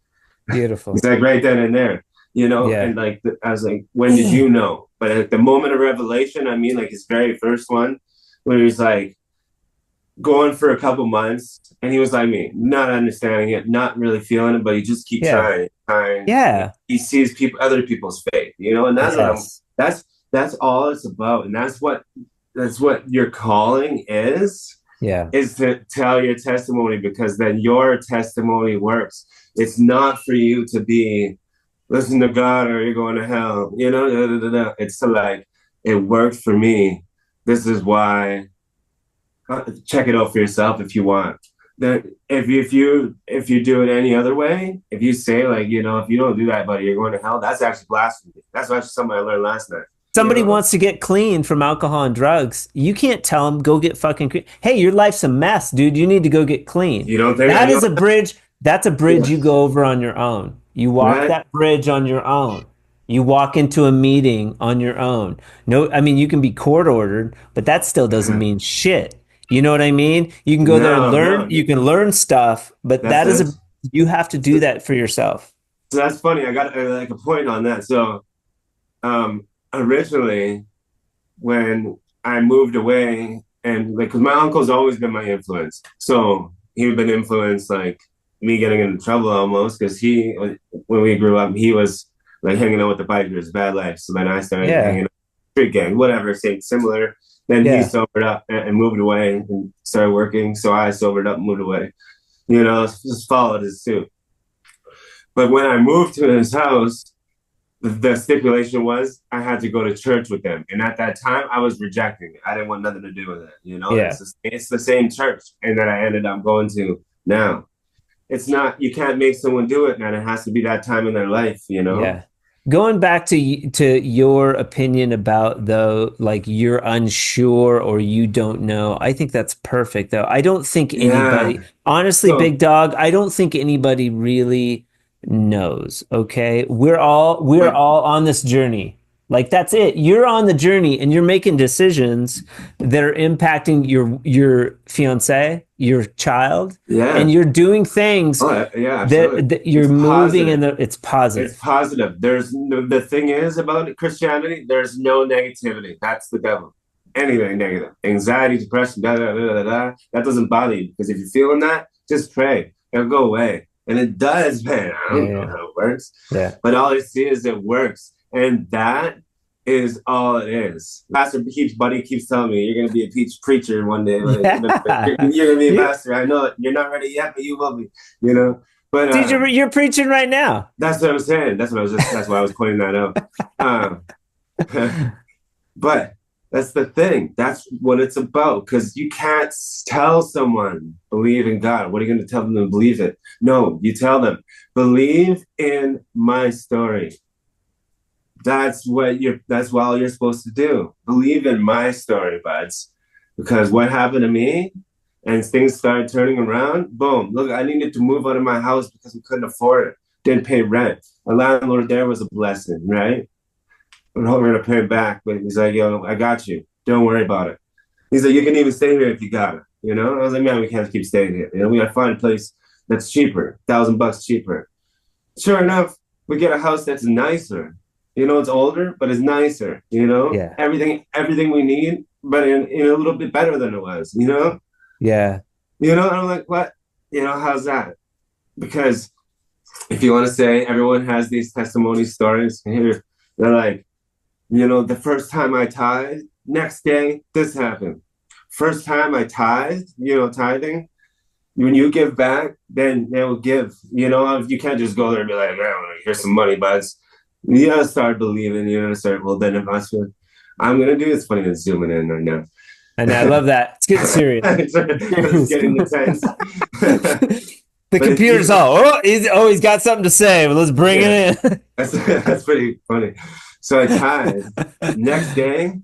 Beautiful. He's like right then and there, and like, I was like, when did you know? But at the moment of revelation, I mean, like his very first one, where he's like going for a couple months and he was like me, not understanding it, not really feeling it, but he just keeps trying. Yeah. He sees other people's faith, and that's that's all it's about. And that's what your calling is. Yeah. Is to tell your testimony, because then your testimony works. It's not for you to be listen to God or you're going to hell. It's to like, it worked for me. This is why. Check it out for yourself if you want. Then if you do it any other way, if you say like, if you don't do that, buddy, you're going to hell. That's actually blasphemy. That's actually something I learned last night. Somebody wants to get clean from alcohol and drugs. You can't tell them, go get fucking clean. Hey, your life's a mess, dude. You need to go get clean. You don't think that is a bridge? That's a bridge you go over on your own. You walk that bridge on your own. You walk into a meeting on your own. No, I mean, you can be court ordered, but that still doesn't mean shit. You know what I mean? You can go there and learn. You can learn stuff, but that is You have to do that for yourself. So that's funny. I got like a point on that. So originally, when I moved away, and like, because my uncle's always been my influence, so he'd been influenced like me getting into trouble almost, because when we grew up, he was like hanging out with the bikers, bad life. So then I started hanging out with the street gang, whatever, same similar. Then he sobered up and moved away and started working. So I sobered up and moved away. You know, just followed his suit. But when I moved to his house, the stipulation was I had to go to church with them. And at that time, I was rejecting it. I didn't want nothing to do with it. You know, it's the same church. And that I ended up going to now. It's not, you can't make someone do it, man. It has to be that time in their life, you know? Yeah. Going back to your opinion about, though, like you're unsure or you don't know, I think that's perfect, though. I don't think anybody, honestly, Big Dawg, I don't think anybody really knows. Okay, we're all on this journey. Like, that's it. You're on the journey and you're making decisions that are impacting your fiancé, your child, and you're doing things that you're moving in it's positive. It's positive. There's the thing is about Christianity, there's no negativity. That's the devil. Anything negative, anxiety, depression, that doesn't bother you, because if you're feeling that, just pray. It'll go away. And it does, man. I don't know how it works. Yeah. But all I see is it works. And that is all it is. Buddy keeps telling me, you're going to be a preacher one day. Like, you're going to be a pastor. I know it. You're not ready yet, but you will be, you know. But dude, you're preaching right now. That's what I'm saying. That's why I was pointing that out. But that's the thing. That's what it's about. Because you can't tell someone, believe in God. What are you going to tell them to believe it? No, you tell them, believe in my story. That's all you're supposed to do. Believe in my story, buds. Because what happened to me, and things started turning around, boom. Look, I needed to move out of my house because we couldn't afford it. Didn't pay rent. A landlord there was a blessing, right? We're going to pay it back. But he's like, yo, I got you. Don't worry about it. He's like, you can even stay here if you got it. You know? I was like, man, we can't keep staying here. You know, we got to find a place that's cheaper, $1,000 cheaper. Sure enough, we get a house that's nicer. You know, it's older, but it's nicer. You know, everything we need, but in a little bit better than it was. You know, you know. And I'm like, what? You know, how's that? Because if you want to say, everyone has these testimony stories here. They're like, you know, the first time I tithed, next day this happened. First time I tithed, you know, tithing. When you give back, then they'll give. You know, you can't just go there and be like, man, here's some money, buds. You gotta start believing. You gotta start. Well, then if that's what I'm gonna do, it's funny. It's zooming in right now. And I love that. It's getting serious. It's getting intense. The computer's he's got something to say. Well, let's bring it in. That's pretty funny. So I tithe. Next day,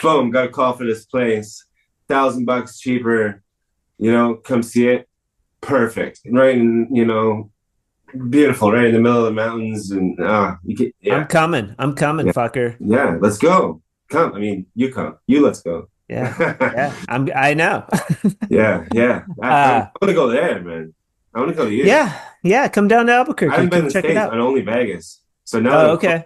boom, got a call for this place. $1,000 cheaper. You know, come see it. Perfect. Right in, you know, beautiful, right in the middle of the mountains. And I'm coming, fucker. Yeah, let's go. Come. I mean, you come. Let's go. Yeah. I know. yeah. I want to go there, man. I want to go to you. Yeah. Come down to Albuquerque. I haven't been to the States, and only Vegas. So now. Okay.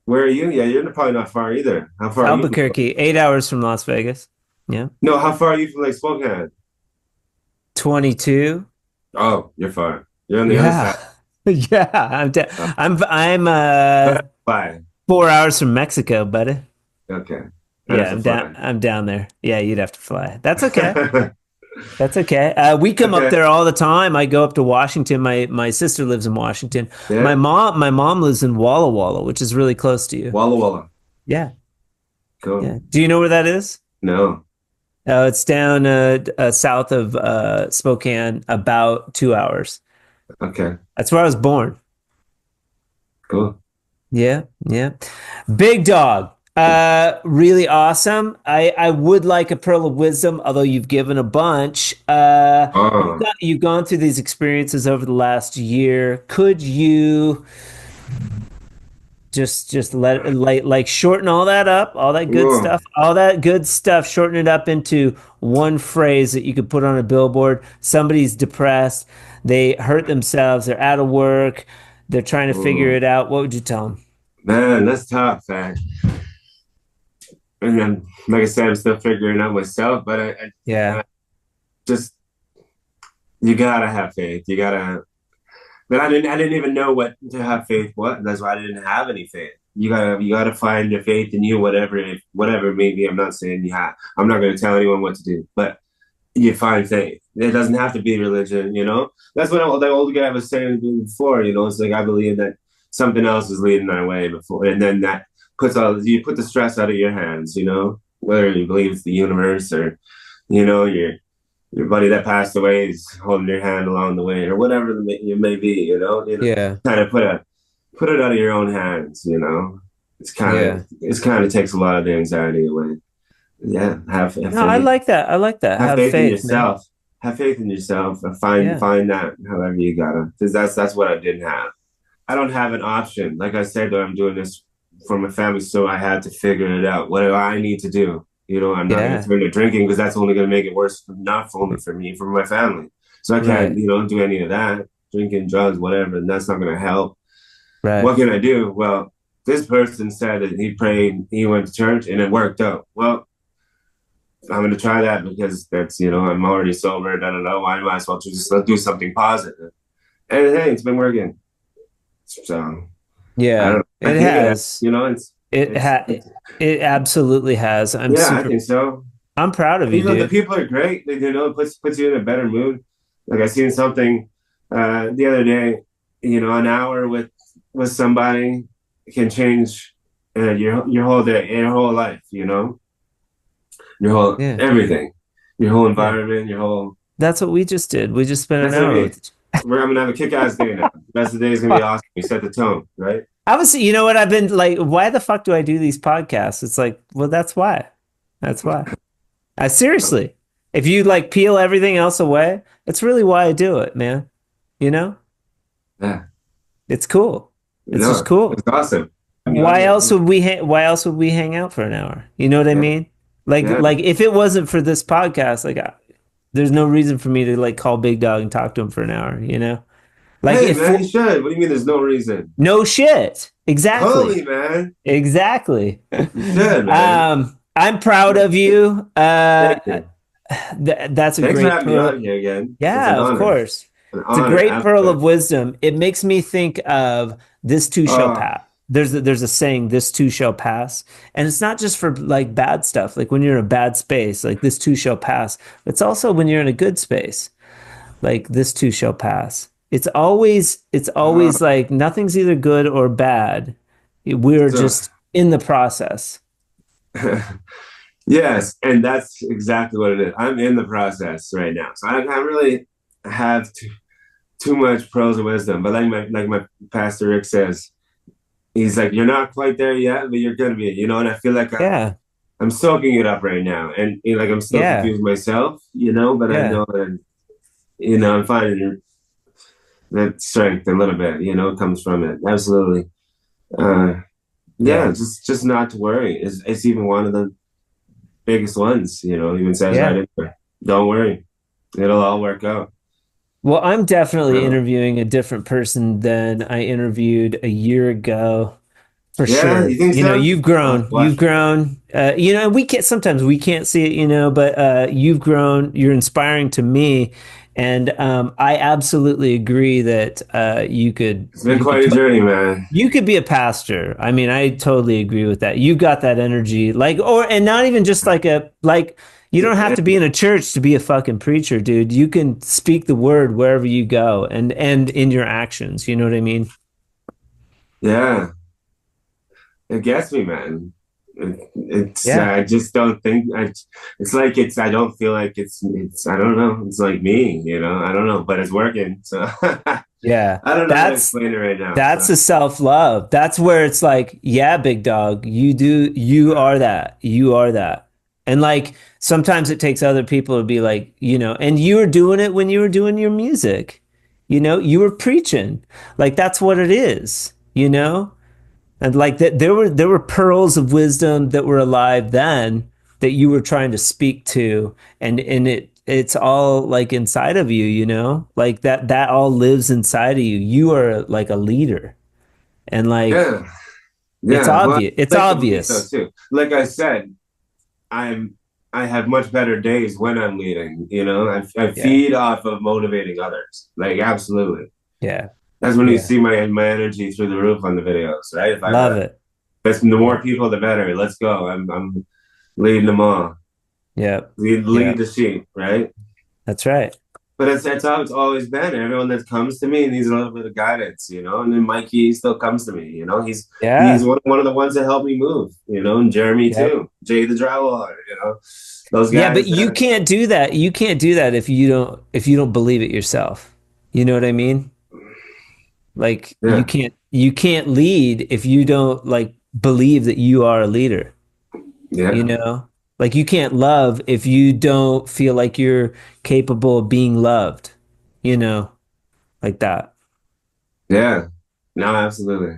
Where are you? Yeah, you're probably not far either. How far? Albuquerque, 8 hours from Las Vegas. Yeah. No, how far are you from Lake Spokane? 22. Oh, you're far. You're on the other side. Yeah, I'm 4 hours from Mexico, buddy. Okay. I'm down there. Yeah, you'd have to fly. That's okay. That's okay. We come up there all the time. I go up to Washington. My sister lives in Washington. Yeah. My mom lives in Walla Walla, which is really close to you. Walla Walla. Yeah. Cool. Yeah. Do you know where that is? No. It's down south of Spokane, about 2 hours. Okay. That's where I was born. Cool. Yeah. Big Dawg. Really awesome. I would like a pearl of wisdom, although you've given a bunch. You've gone through these experiences over the last year. Could you just let it, like shorten all that up, all that good stuff, shorten it up into one phrase that you could put on a billboard? Somebody's depressed. they hurt themselves, they're out of work, they're trying to figure it out. What would you tell them? Man, that's tough, man. And then, like I said, I'm still figuring out myself, but I just, you gotta have faith. You gotta, but I didn't even know what to have faith was. That's why I didn't have any faith. You gotta find your faith in you, whatever it may be. I'm not saying I'm not going to tell anyone what to do, but you find faith. It doesn't have to be religion, you know? That's what that old guy was saying before, you know? It's like, I believe that something else is leading our way before. And then that you put the stress out of your hands, you know? Whether you believe it's the universe or, you know, your buddy that passed away is holding your hand along the way or whatever it may be, you know? Yeah. Kind of put it out of your own hands, you know? It's kind of takes a lot of the anxiety away. Yeah, have faith. No, I like that. I like that. Have faith in yourself. Man. Have faith in yourself. Find that however you gotta. Because that's what I didn't have. I don't have an option. Like I said, though, I'm doing this for my family, so I had to figure it out. What do I need to do? You know, I'm not going to turn to drinking because that's only going to make it worse, not only for me, for my family. So I can't, do any of that. Drinking, drugs, whatever, and that's not going to help. Right. What can I do? Well, this person said that he prayed, he went to church, and it worked out. Well, I'm going to try that because that's, I'm already sober. I might as well just do something positive. And hey, it's been working. So yeah, it has. It absolutely has. I think so. I'm proud of you, dude. The people are great. It puts you in a better mood. Like I seen something the other day. An hour with somebody can change your whole day, your whole life. Your whole everything, your whole environment, your whole. That's what we just did. We just spent an hour. I'm gonna have a kick-ass day now. The rest of the day is gonna be awesome. We set the tone, right? You know what? I've been like, why the fuck do I do these podcasts? It's like, well, that's why. That's why. Seriously, if you peel everything else away, that's really why I do it, man. Yeah. It's cool. It's just cool. It's awesome. Why else would we hang out for an hour? You know what I mean? Like if it wasn't for this podcast, there's no reason for me to call Big Dawg and talk to him for an hour, Hey, man, you should. What do you mean there's no reason? No shit. Exactly. Holy, man. Exactly. You should, man. I'm proud of you. Thank you. That's a Thanks great for having me on here again. Yeah, of course. It's a great pearl of wisdom. It makes me think of this too shall pass. There's a saying, this too shall pass. And it's not just for bad stuff. Like when you're in a bad space, this too shall pass. It's also when you're in a good space. This too shall pass. It's always nothing's either good or bad. We're just in the process. Yes, and that's exactly what it is. I'm in the process right now. So I really have too much pearls of wisdom. But like my pastor Rick says, he's like, you're not quite there yet, but you're gonna be, and I feel like I'm soaking it up right now. And I'm still confused myself, but I know that I'm finding that strength a little bit, comes from it. Absolutely. Just not to worry. It's even one of the biggest ones, even says right in there. Don't worry. It'll all work out. Well, I'm definitely interviewing a different person than I interviewed a year ago. For sure. You think so? You've grown. You've grown. Sometimes we can't see it, but you've grown. You're inspiring to me. And I absolutely agree that you could. It's been quite a journey, man. You could be a pastor. I mean, I totally agree with that. You got that energy, and not even just you don't have to be in a church to be a fucking preacher, dude. You can speak the word wherever you go, and in your actions. You know what I mean? Yeah, it gets me, man. I just don't think I don't feel like it's I don't know, it's like me, I don't know, but it's working, so yeah, I don't know how to explain it right now. That's a self-love. That's where it's Big Dawg, you are that. And sometimes it takes other people to be and you were doing it when you were doing your music, you were preaching, that's what it is, and that there were pearls of wisdom that were alive then that you were trying to speak to, and it it's all like inside of you, you know, like that all lives inside of you. You are like a leader, and like Yeah. it's Yeah. Well, obvious. It's I like to believe so obvious. too. Like I said, I have much better days when I'm leading, you know. I Yeah. feed off of motivating others. Like absolutely. Yeah. That's when you Yeah. see my energy through the roof on the videos, right? If Love it. that's the Yeah. more people the better. Let's go. I'm leading them all. Yeah. Lead Yeah. the sheep, right? That's right. But it's how it's always been. Everyone that comes to me needs a little bit of guidance, you know. And then Mikey still comes to me, you know. He's Yeah. one of the ones that helped me move, you know. And Jeremy Yep. too, Jay the Drywall, you know. Those Yeah, but guys. you can't do that. You can't do that if you don't believe it yourself. You know what I mean? Like Yeah, you can't lead if you don't like believe that you are a leader, you yeah, know? Like you can't love if you don't feel like you're capable of being loved, you know, like that. yeah. No, absolutely.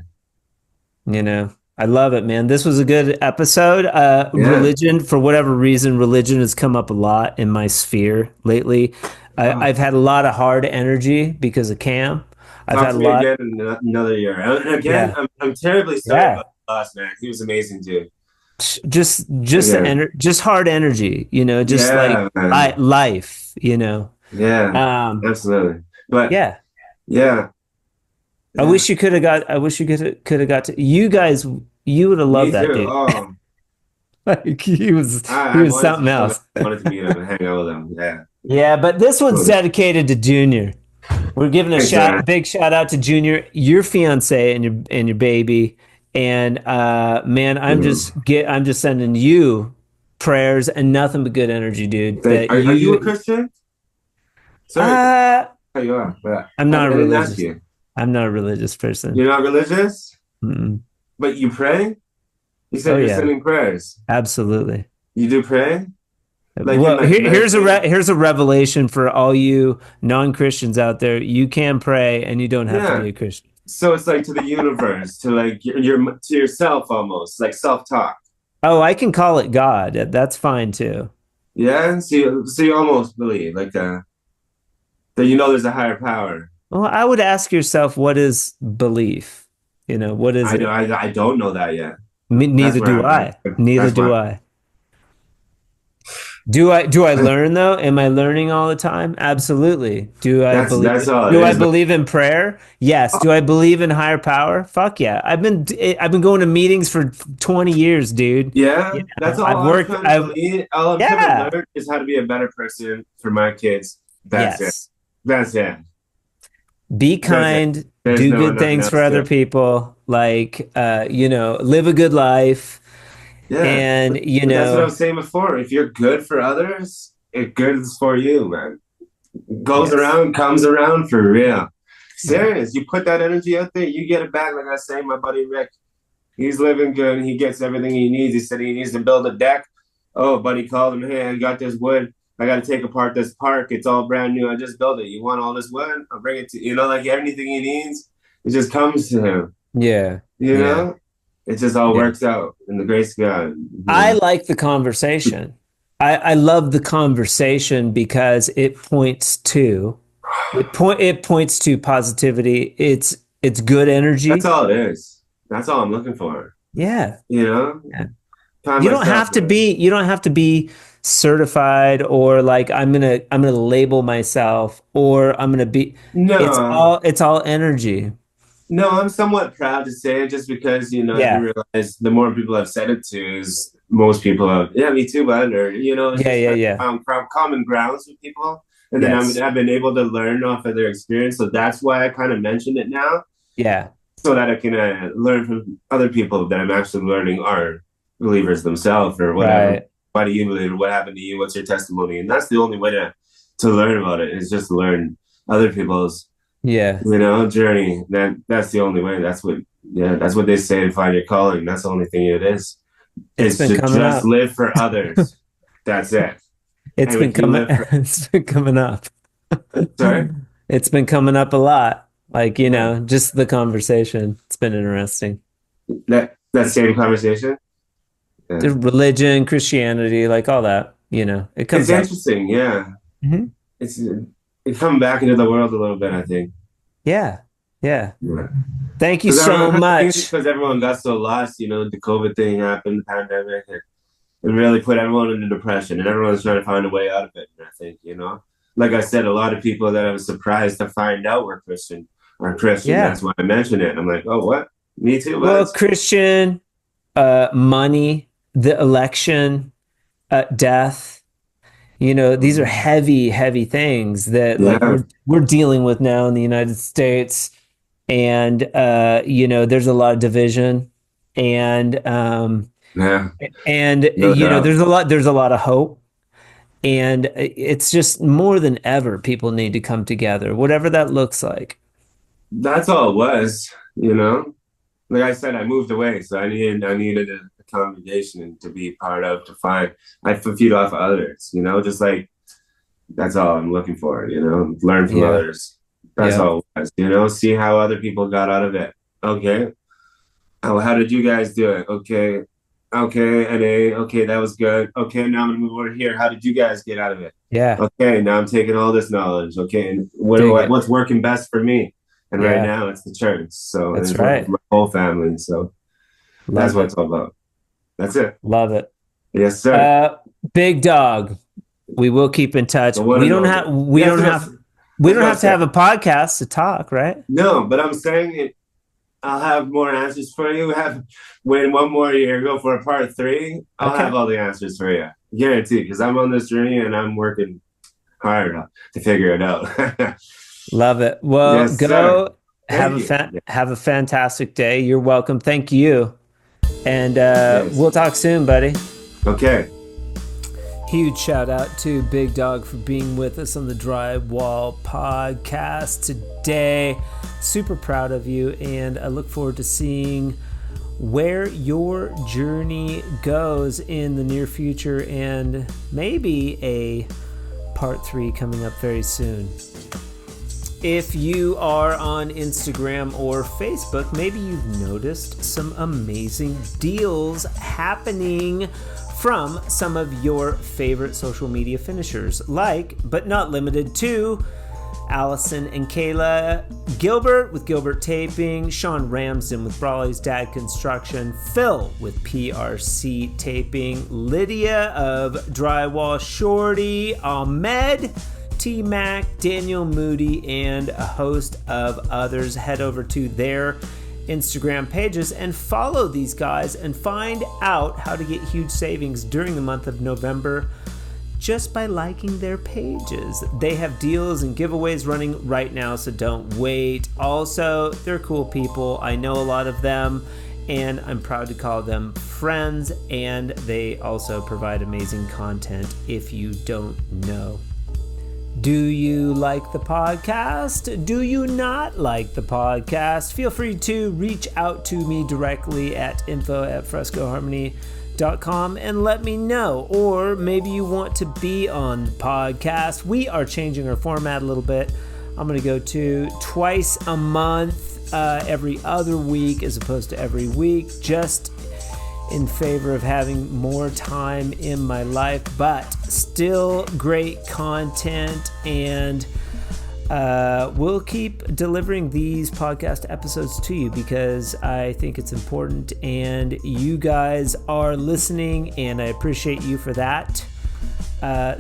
You know, I love it, man. This was a good episode. Yeah. Religion, for whatever reason, religion has come up a lot in my sphere lately. Oh, I've had a lot of hard energy because of Cam. I've talk had to a me lot. again in another year. And again, Yeah, I'm terribly sorry yeah. about the loss, man. He was amazing too. Just Again, just hard energy, you know, just like yeah, man. life, you know. Yeah, Um, absolutely. But yeah. yeah, I yeah. wish you could have got. I wish you could have got to. You guys, you would have Me loved that too. dude. Oh, Like he I was wanted to something meet him. else. I wanted to meet him and hang out with him. Yeah. Yeah, but this one's Cool. dedicated to Junior. We're giving a Thanks, man. big shout out to Junior, your fiance and your baby. And man, Mm. I'm just sending you prayers and nothing but good energy, dude. That Are you a you Christian? Sorry to uh cut you off, but I'm I not a didn't ask religious. you. I'm not a religious person. You're not religious, Mm-mm. but you pray? You Oh said you're yeah, sending prayers. absolutely. You do pray? Like in Well, like meditate? here's a revelation for all you non-Christians out there. You can pray and you don't have to Yeah. be a Christian. So it's like to the universe, to like your to yourself almost, like self-talk. Oh, I can call it God. That's fine too. Yeah. So you almost believe like that you know there's a higher power. Well, I would ask yourself, what is belief? You know, what is it? I don't know that yet. That's Neither where do I'm at. I. Neither That's do why. I. Do I learn though? Am I learning all the time? Absolutely. That's all it Do I is. believe in prayer? Yes. Do I believe in higher power? Fuck yeah. I've been going to meetings for 20 years, dude. Yeah, You that's know, all I've I'm worked trying to I've believe. All I'm trying to yeah. learn is how to be a better person for my kids. That's it. Yes. That's it. Be That's it. kind, There's do no good nothing things for else to other it. people, like you know, live a good life Yeah, and you but that's what I know, was saying before. If you're good for others, it good is for you, man. Goes yes. around, comes around for real. Yeah. Serious. You put that energy out there, you get it back. Like I say, my buddy Rick, he's living good. He gets everything he needs. He said he needs to build a deck. Oh, buddy called him. Hey, I got this wood. I got to take apart this park. It's all brand new. I just built it. You want all this wood? I'll bring it to you. You know, like anything he needs, it just comes to him. Yeah. You Yeah. know, it just all Yeah. works out in the grace of God. You I know, like the conversation. I love the conversation because it points to positivity. It's good that's energy. all it is. That's all I'm looking for. Yeah. You know, Yeah. find myself, man. You don't have to be certified or like I'm gonna label myself or I'm gonna be No, it's all energy. no, I'm somewhat proud to say it just because, you know, I Yeah. realize the more people I've said it to is most people have, yeah, me too, bud. Or, you know, it's Yeah, just yeah, kind yeah. of found common grounds with people. And then Yes. I've been able to learn off of their experience. So that's why I kind of mention it now Yeah. so that I can learn from other people that I'm actually learning are believers themselves or whatever. Right. Why do you believe? What happened to you? What's your testimony? And that's the only way to learn about it is just learn other people's Yeah. journey. That's the only way. That's what they say to find your calling. That's the only thing it is. It's It's been to coming just up. live for others. That's it. It's And been if you coming live for, it's been coming up. sorry, It's been coming up a lot. Like, you yeah, know, just the conversation. It's been interesting. that same conversation. Yeah. The religion, Christianity, like all that, you know, it It's comes up. interesting, yeah. it's coming back into the world a little bit, I think. Yeah. Yeah. Thank you so much. Because everyone got so lost, the COVID thing happened, the pandemic, and it really put everyone into depression, and everyone's trying to find a way out of it. And I think, like I said, a lot of people that I was surprised to find out were Christian. Yeah. That's why I mentioned it. I'm like, oh, what? Me too. Well, Christian, money, the election, death. These are heavy, heavy things that we're dealing with now in the United States. And, there's a lot of division and, there's a lot of hope, and it's just more than ever, people need to come together, whatever that looks like. That's all it was, like I said, I moved away. So I needed a congregation to be part of, I feed off of others, just like, that's all I'm looking for, learn from others. That's all it was, see how other people got out of it. Okay. Oh, how did you guys do it? Okay, NA. Okay, that was good. Okay, now I'm gonna move over here. How did you guys get out of it? Yeah. Okay, now I'm taking all this knowledge. Okay, and what's working best for me? And right now it's the church. So that's right. My whole family. So that's what it's all about. That's it. Love it. Yes, sir. Big Dawg. We will keep in touch. We don't have to have a podcast to talk, right? No, but I'm saying it. I'll have more answers for you. When one more year, go for a part 3. I'll have all the answers for you. Guaranteed, because I'm on this journey and I'm working hard to figure it out. Love it. Well, yes, go have a fantastic day. You're welcome. Thank you. And we'll talk soon, buddy. Okay. Huge shout out to Big Dawg for being with us on the Drywall Podcast today. Super proud of you, and I look forward to seeing where your journey goes in the near future, and maybe a part 3 coming up very soon. If you are on Instagram or Facebook, maybe you've noticed some amazing deals happening from some of your favorite social media finishers, like, but not limited to, Allison and Kayla Gilbert with Gilbert Taping, Sean Ramsden with Brawley's Dad Construction, Phil with PRC Taping, Lydia of Drywall Shorty, Ahmed, T-Mac, Daniel Moody, and a host of others. Head over to their Instagram pages and follow these guys and find out how to get huge savings during the month of November just by liking their pages. They have deals and giveaways running right now, so don't wait. Also, they're cool people. I know a lot of them, and I'm proud to call them friends, and they also provide amazing content if you don't know. Do you like the podcast? Do you not like the podcast? Feel free to reach out to me directly at info@frescoharmony.com and let me know. Or maybe you want to be on the podcast. We are changing our format a little bit. I'm going to go to twice a month, every other week as opposed to every week, just in favor of having more time in my life, but still great content, and we'll keep delivering these podcast episodes to you because I think it's important and you guys are listening, and I appreciate you for that.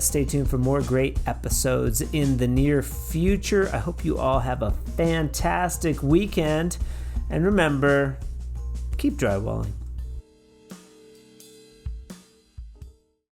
Stay tuned for more great episodes in the near future. I hope you all have a fantastic weekend, and remember, keep drywalling.